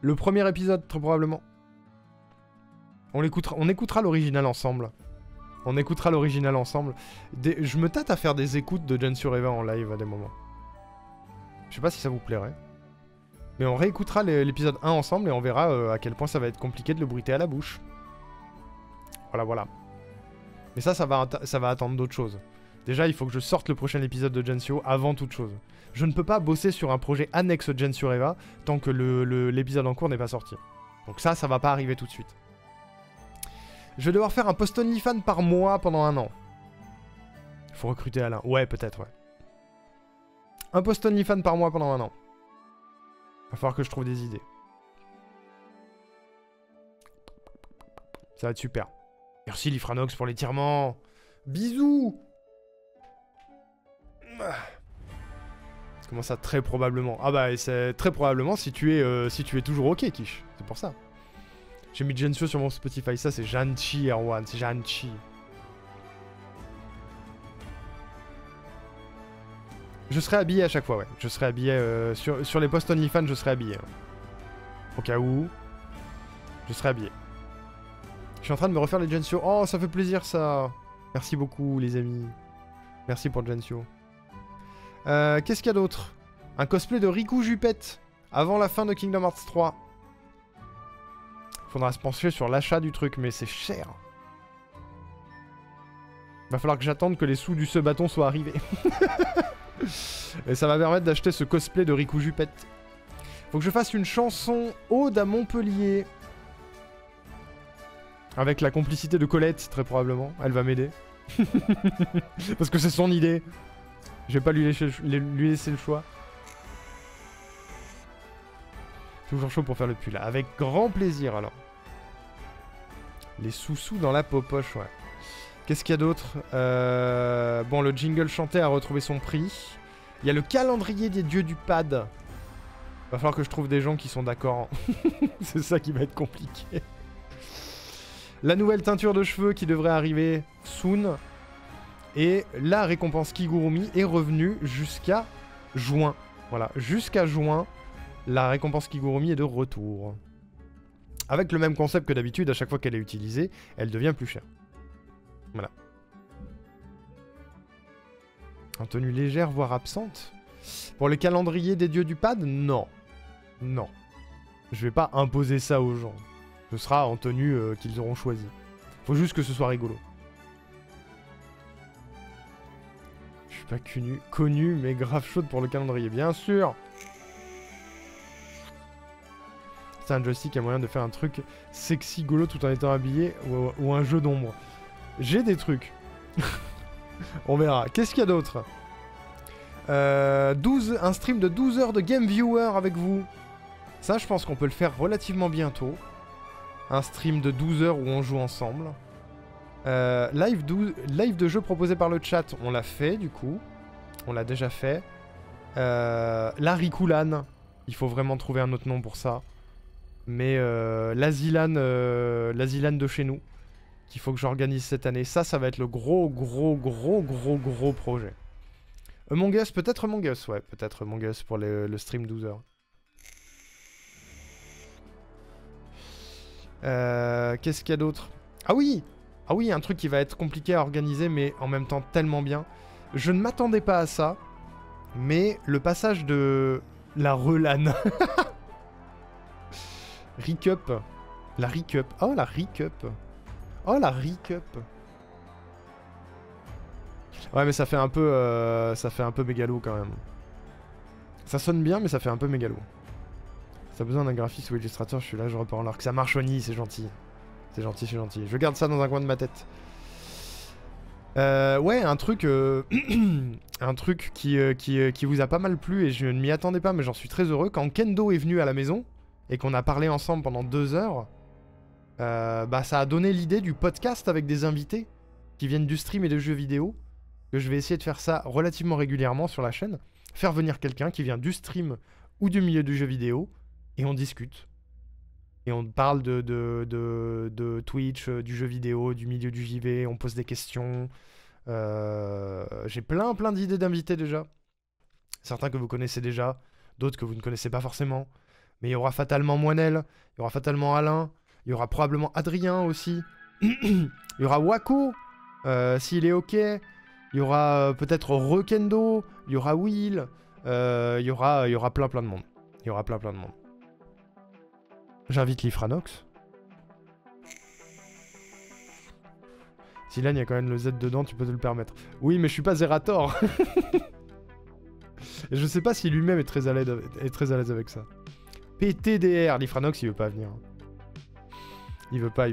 Le premier épisode, très probablement. On écoutera l'original ensemble. Je me tâte à faire des écoutes de Gen sur Eva en live à des moments. Je sais pas si ça vous plairait. Mais on réécoutera l'épisode 1 ensemble et on verra à quel point ça va être compliqué de le bruiter à la bouche. Voilà. Mais ça va attendre d'autres choses. Déjà, il faut que je sorte le prochain épisode de Gensio avant toute chose. Je ne peux pas bosser sur un projet annexe Gen sur Eva tant que l'épisode en cours n'est pas sorti. Donc ça va pas arriver tout de suite. Je vais devoir faire un post OnlyFans par mois pendant 1 an. Il faut recruter Alain. Ouais, peut-être, ouais. Un post OnlyFans par mois pendant 1 an. Va falloir que je trouve des idées. Ça va être super. Merci Lifranox pour l'étirement. Bisous. Comment ça, très probablement? Ah bah, c'est très probablement si tu es toujours ok, Kish. C'est pour ça. J'ai mis Gensio sur mon Spotify. Ça, c'est Janchi, Erwan. C'est Janchi. Je serai habillé à chaque fois, ouais. Je serai habillé sur les posts OnlyFans, je serai habillé. Au cas où, je serai habillé. Je suis en train de me refaire les Gensio. Oh, ça fait plaisir, ça. Merci beaucoup, les amis. Merci pour le Gensio. Qu'est-ce qu'il y a d'autre? Un cosplay de Riku Jupette avant la fin de Kingdom Hearts 3. Faudra se pencher sur l'achat du truc, mais c'est cher. Va falloir que j'attende que les sous du bâton soient arrivés. Et ça va permettre d'acheter ce cosplay de Riku Jupette. Faut que je fasse une chanson Ode à Montpellier. Avec la complicité de Colette, très probablement. Elle va m'aider. Parce que c'est son idée. Je vais pas lui laisser le choix. Toujours chaud pour faire le pull. Avec grand plaisir, alors. Les sous-sous dans la popoche, ouais. Qu'est-ce qu'il y a d'autre? Bon, le jingle chanté a retrouvé son prix. Il y a le calendrier des dieux du pad. Va falloir que je trouve des gens qui sont d'accord. C'est ça qui va être compliqué. La nouvelle teinture de cheveux qui devrait arriver soon. Et la récompense Kigurumi est revenue jusqu'à juin. Voilà, jusqu'à juin, la récompense Kigurumi est de retour. Avec le même concept que d'habitude, à chaque fois qu'elle est utilisée, elle devient plus chère. Voilà. En tenue légère, voire absente. Pour le calendrier des dieux du pad, non. Non. Je vais pas imposer ça aux gens. Ce sera en tenue qu'ils auront choisi. Faut juste que ce soit rigolo. Je suis pas connu, mais grave chaude pour le calendrier, bien sûr. C'est un joystick, il y a moyen de faire un truc sexy, golo tout en étant habillé ou un jeu d'ombre. J'ai des trucs. On verra. Qu'est-ce qu'il y a d'autre? Un stream de 12 heures de Game Viewer avec vous. Ça, je pense qu'on peut le faire relativement bientôt. Un stream de 12 heures où on joue ensemble. Live de jeu proposé par le chat, on l'a fait du coup. On l'a déjà fait. La Rikulan. Il faut vraiment trouver un autre nom pour ça. Mais l'Azilan de chez nous. Qu'il faut que j'organise cette année. Ça va être le gros projet. Among Us, peut-être Among Us, ouais. Peut-être Among Us pour le stream 12 heures. Qu'est-ce qu'il y a d'autre? Ah oui! Ah oui, un truc qui va être compliqué à organiser, mais en même temps tellement bien. Je ne m'attendais pas à ça, mais le passage de la relane. Recup. La Recup. Oh, la Recup. Oh, la Recup. Ouais, mais ça fait un peu mégalo quand même. Ça sonne bien, mais ça fait un peu mégalo. Si t'as besoin d'un graphiste ou illustrateur, je suis là, je repars en l'arc. Ça marche, Oni, c'est gentil. C'est gentil, c'est gentil. Je garde ça dans un coin de ma tête. Ouais, un truc un truc qui vous a pas mal plu et je ne m'y attendais pas, mais j'en suis très heureux. Quand Kendo est venu à la maison et qu'on a parlé ensemble pendant 2 heures, bah ça a donné l'idée du podcast avec des invités qui viennent du stream et des jeux vidéo. Que je vais essayer de faire ça relativement régulièrement sur la chaîne. Faire venir quelqu'un qui vient du stream ou du milieu du jeu vidéo et on discute. Et on parle de Twitch, du jeu vidéo, du milieu du JV, on pose des questions. J'ai plein d'idées d'invités déjà. Certains que vous connaissez déjà, d'autres que vous ne connaissez pas forcément. Mais il y aura fatalement Moinel, il y aura fatalement Alain, il y aura probablement Adrien aussi. Il y aura Wako, s'il est ok. Il y aura peut-être Rekendo, il y aura Will, il y aura plein de monde. Il y aura plein de monde. J'invite Lifranox. Si là il y a quand même le Z dedans, tu peux te le permettre. Oui, mais je suis pas Zerator. Et je sais pas si lui-même est très à l'aise avec ça. PTDR, Lifranox il veut pas venir. Il veut pas.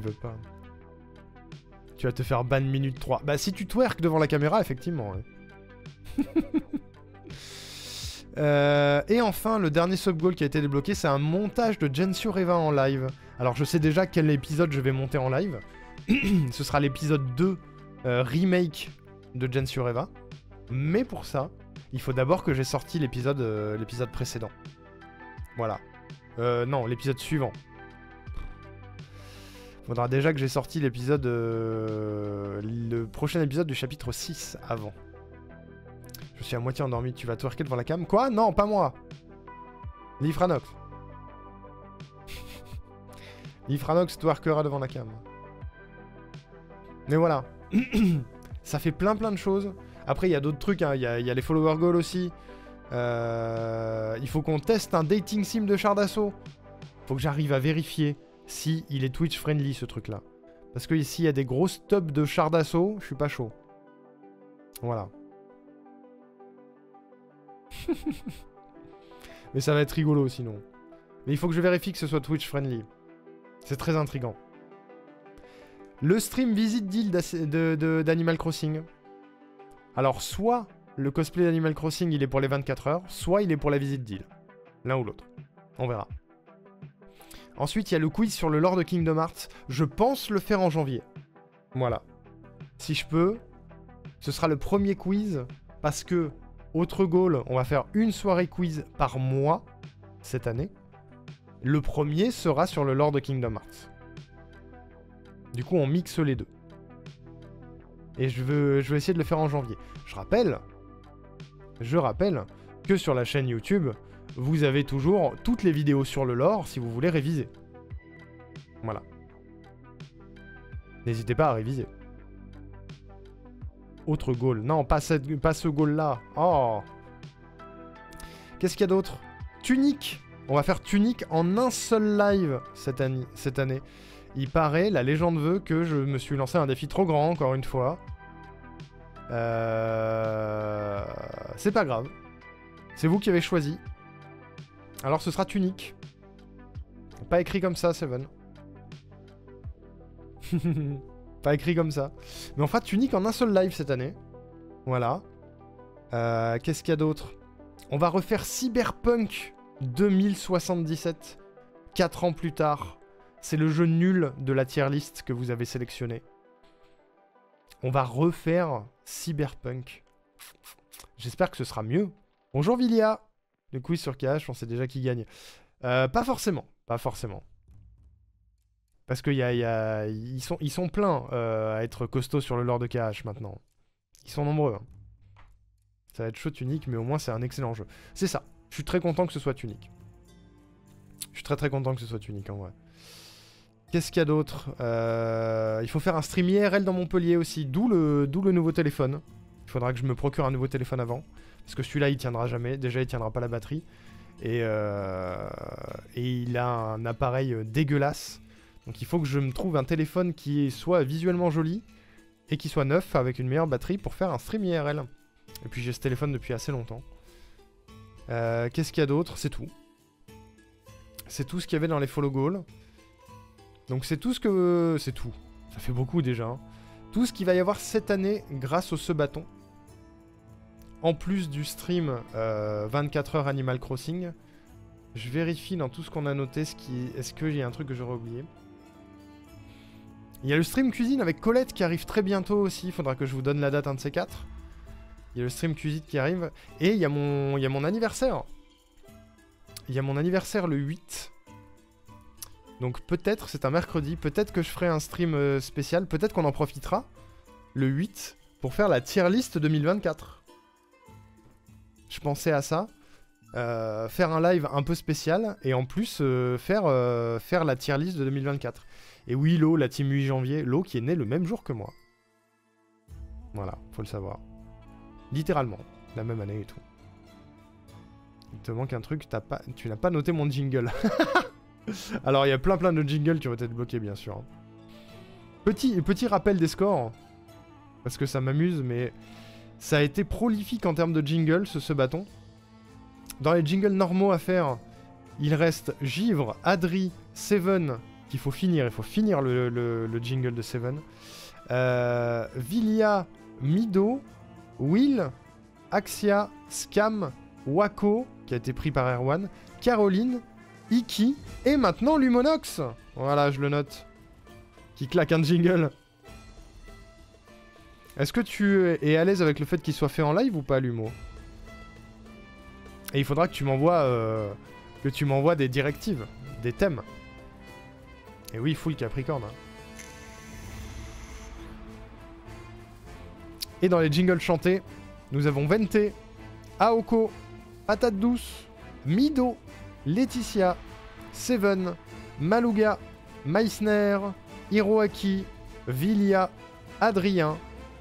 Tu vas te faire ban minute 3. Bah si tu twerk devant la caméra, effectivement. Ouais. Et enfin, le dernier sub-goal qui a été débloqué, c'est un montage de Gensio Reva en live. Alors je sais déjà quel épisode je vais monter en live. Ce sera l'épisode 2 remake de Gen Sureva. Mais pour ça, il faut d'abord que j'ai sorti l'épisode précédent. Voilà. Non, l'épisode suivant. Faudra déjà que j'ai sorti l'épisode... le prochain épisode du chapitre 6 avant. Je suis à moitié endormi, tu vas twerker devant la cam? Quoi? Non, pas moi. Lifranox. Lifranox twerkera devant la cam. Mais voilà. Ça fait plein de choses. Après, il y a d'autres trucs, hein. Il y a les follower goals aussi. Il faut qu'on teste un dating sim de char d'assaut. Faut que j'arrive à vérifier si il est Twitch friendly ce truc là. Parce que ici il y a des grosses tubs de char d'assaut, je suis pas chaud. Voilà. Mais ça va être rigolo sinon. Mais il faut que je vérifie que ce soit Twitch friendly. C'est très intriguant. Le stream visite deal d'Animal Crossing. Alors soit le cosplay d'Animal Crossing il est pour les 24 heures, soit il est pour la visite deal. L'un ou l'autre. On verra. Ensuite, il y a le quiz sur le lore de Kingdom Hearts. Je pense le faire en janvier. Voilà. Si je peux, ce sera le premier quiz. Parce que, autre goal, on va faire une soirée quiz par mois cette année. Le premier sera sur le lore de Kingdom Hearts. Du coup, on mixe les deux. Et je veux essayer de le faire en janvier. Je rappelle que sur la chaîne YouTube, vous avez toujours toutes les vidéos sur le lore si vous voulez réviser. Voilà. N'hésitez pas à réviser. Autre goal. Non, pas ce goal-là. Oh. Qu'est-ce qu'il y a d'autre? Tunique. On va faire Tunique en un seul live cette année. Il paraît, la légende veut que je me suis lancé un défi trop grand, encore une fois. C'est pas grave. C'est vous qui avez choisi. Alors ce sera Tunique. Pas écrit comme ça, Seven. Pas écrit comme ça. Mais on fera Tunique en un seul live cette année. Voilà. Qu'est-ce qu'il y a d'autre? On va refaire Cyberpunk 2077. 4 ans plus tard. C'est le jeu nul de la tier list que vous avez sélectionné. On va refaire Cyberpunk. J'espère que ce sera mieux. Bonjour Vilia. Le quiz sur KH, on sait déjà qui gagne. Pas forcément. Pas forcément. Parce que ils sont pleins à être costauds sur le lore de KH maintenant. Ils sont nombreux. Hein. Ça va être chaud Tunique, mais au moins c'est un excellent jeu. C'est ça. Je suis très content que ce soit Tunique. Je suis très content que ce soit Tunique en vrai. Qu'est-ce qu'il y a d'autre? Il faut faire un stream IRL dans Montpellier aussi, d'où le nouveau téléphone. Il faudra que je me procure un nouveau téléphone avant. Parce que celui-là, il tiendra jamais. Déjà, il tiendra pas la batterie. Et il a un appareil dégueulasse. Donc il faut que je me trouve un téléphone qui soit visuellement joli et qui soit neuf avec une meilleure batterie pour faire un stream IRL. Et puis j'ai ce téléphone depuis assez longtemps. Qu'est-ce qu'il y a d'autre? C'est tout. C'est tout ce qu'il y avait dans les follow goals. Donc c'est tout ce que... C'est tout. Ça fait beaucoup déjà. Hein. Tout ce qu'il va y avoir cette année grâce au ce bâton. En plus du stream 24 heures Animal Crossing. Je vérifie dans tout ce qu'on a noté est-ce qu'il y a un truc que j'aurais oublié. Il y a le stream cuisine avec Colette qui arrive très bientôt aussi. Il faudra que je vous donne la date, un de ces quatre. Il y a le stream cuisine qui arrive. Et il y a mon anniversaire. Il y a mon anniversaire le 8. Donc peut-être, c'est un mercredi, peut-être que je ferai un stream spécial. Peut-être qu'on en profitera le 8 pour faire la tier list 2024. Je pensais à ça. Faire un live un peu spécial et en plus faire la tier list de 2024. Et oui, Lo, la team 8 janvier, Lo qui est né le même jour que moi. Voilà, faut le savoir. Littéralement, la même année et tout. Il te manque un truc, tu n'as pas noté mon jingle. Alors il y a plein de jingles qui vont être bloqués bien sûr. Petit rappel des scores, parce que ça m'amuse, mais ça a été prolifique en termes de jingles ce bâton. Dans les jingles normaux à faire, il reste Givre, Adri, Seven, qu'il faut finir. Il faut finir le jingle de Seven. Vilia, Mido, Will, Axia, Scam, Wako, qui a été pris par Erwan, Caroline, Iki, et maintenant Lumonox. Voilà, je le note. Qui claque un jingle. Est-ce que tu es à l'aise avec le fait qu'il soit fait en live ou pas, l'humour? Et il faudra que tu m'envoies des directives, des thèmes. Et oui, full Capricorne. Hein. Et dans les jingles chantés, nous avons Vente, Aoko, Patate Douce, Mido, Laetitia, Seven, Maluga, Meissner, Hiroaki, Vilia, Adrien,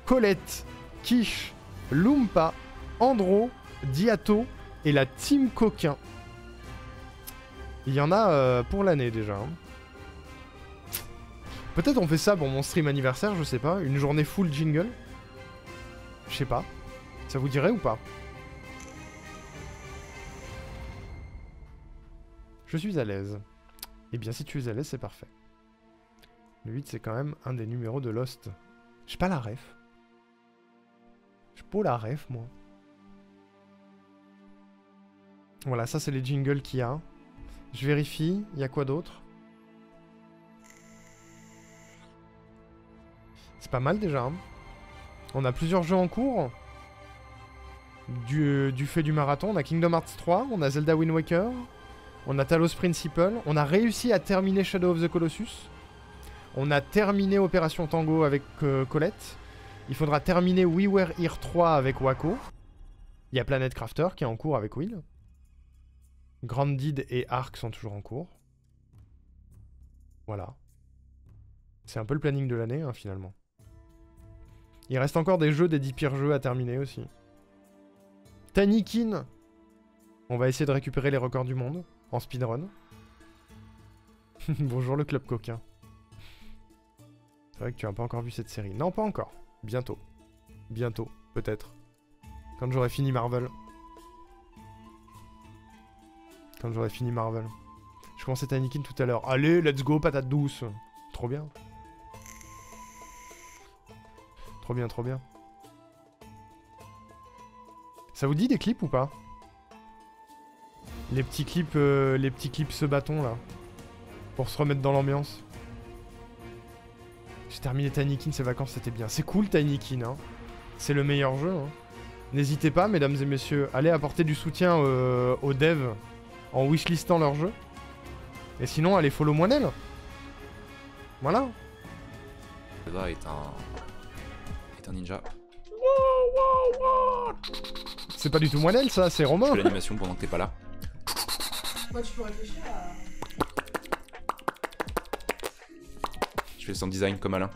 Colette, Kish, Lumpa, Andro, Diato et la Team Coquin. Il y en a pour l'année déjà. Hein. Peut-être on fait ça pour mon stream anniversaire, je sais pas. Une journée full jingle. Je sais pas. Ça vous dirait ou pas? Je suis à l'aise. Eh bien, si tu es à l'aise, c'est parfait. Le 8, c'est quand même un des numéros de Lost. J'ai pas la ref. J'ai pas la ref, moi. Voilà, ça, c'est les jingles qu'il y a. Je vérifie. Il y a quoi d'autre? C'est pas mal, déjà. Hein. On a plusieurs jeux en cours. Du fait du marathon. On a Kingdom Hearts 3. On a Zelda Wind Waker. On a Talos Principle. On a réussi à terminer Shadow of the Colossus. On a terminé Opération Tango avec Colette. Il faudra terminer We Were Here 3 avec Wako. Il y a Planet Crafter qui est en cours avec Will. Grounded et Ark sont toujours en cours. Voilà. C'est un peu le planning de l'année, hein, finalement. Il reste encore des jeux, des 10 pires jeux à terminer aussi. Tanikin. On va essayer de récupérer les records du monde en speedrun. Bonjour le club coquin. C'est vrai que tu n'as pas encore vu cette série. Non, pas encore. Bientôt. Bientôt, peut-être. Quand j'aurai fini Marvel. Quand j'aurai fini Marvel. Je commençais Tanikin tout à l'heure. Allez, let's go, patate douce. Trop bien. Trop bien, trop bien. Ça vous dit des clips ou pas? Les petits clips ce bâton là. Pour se remettre dans l'ambiance. J'ai terminé Tinykin, ces vacances c'était bien. C'est cool Tinykin, hein. C'est le meilleur jeu. Hein. N'hésitez pas, mesdames et messieurs, allez apporter du soutien aux devs en wishlistant leur jeu. Et sinon, allez follow Moinel. Voilà. Eva est un ninja. C'est pas du tout Moinel ça, c'est Romain. Je fais l'animation pendant que t'es pas là. Moi, tu peux réfléchir à... Je fais le sound design comme Alain.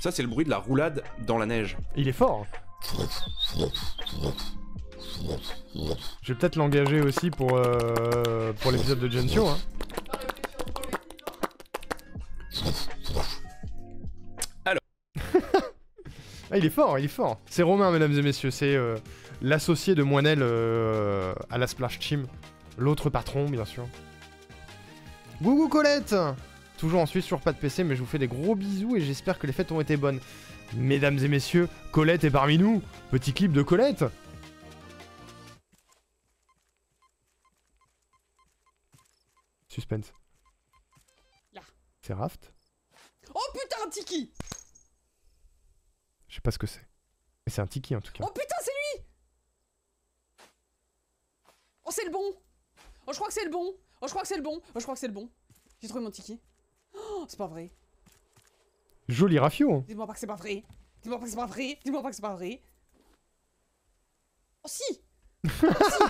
Ça, c'est le bruit de la roulade dans la neige. Il est fort. Je vais peut-être l'engager aussi pour l'épisode de Gensio. Hein. Alors. Ah, il est fort, il est fort. C'est Romain, mesdames et messieurs. C'est l'associé de Moinel à la Splash Team. L'autre patron, bien sûr. Gougou Colette! Toujours en Suisse, sur pas de PC, mais je vous fais des gros bisous et j'espère que les fêtes ont été bonnes. Mesdames et messieurs, Colette est parmi nous. Petit clip de Colette. Suspense. Là. C'est Raft? Oh putain, un Tiki! Je sais pas ce que c'est. Mais c'est un Tiki en tout cas. Oh putain, c'est lui! Oh, c'est le bon! Oh, je crois que c'est le bon! Oh, je crois que c'est le bon! Oh, je crois que c'est le bon! J'ai trouvé mon Tiki. Oh, c'est pas vrai. Joli Rafio. Dis-moi pas que c'est pas vrai. Dis-moi pas que c'est pas vrai. Dis-moi pas que c'est pas vrai. Oh si! Oh, si.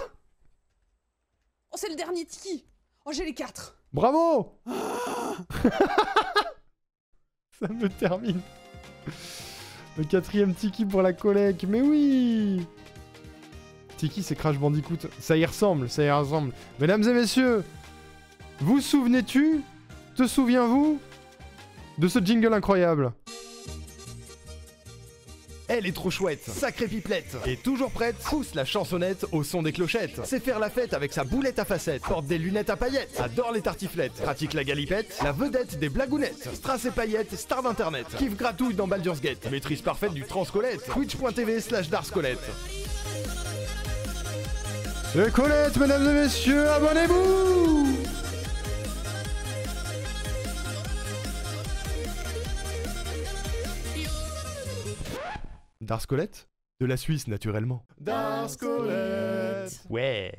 Oh, c'est le dernier Tiki! Oh, j'ai les 4! Bravo. Ça me termine. Le 4ème Tiki pour la collègue. Mais oui. Tiki, c'est Crash Bandicoot. Ça y ressemble, ça y ressemble. Mesdames et messieurs, vous souvenez-tu? Te souviens-vous de ce jingle incroyable? Elle est trop chouette, sacrée pipelette. Et toujours prête, pousse la chansonnette au son des clochettes. Sait faire la fête avec sa boulette à facettes. Porte des lunettes à paillettes. Adore les tartiflettes. Pratique la galipette. La vedette des blagounettes. Strass et paillettes, star d'internet. Kiffe gratouille dans Baldur's Gate. Maîtrise parfaite du transcolette. Twitch.tv/DarsColette. C'est Colette, mesdames et messieurs, abonnez-vous! Darscolette? De la Suisse, naturellement. Darscolette. Ouais.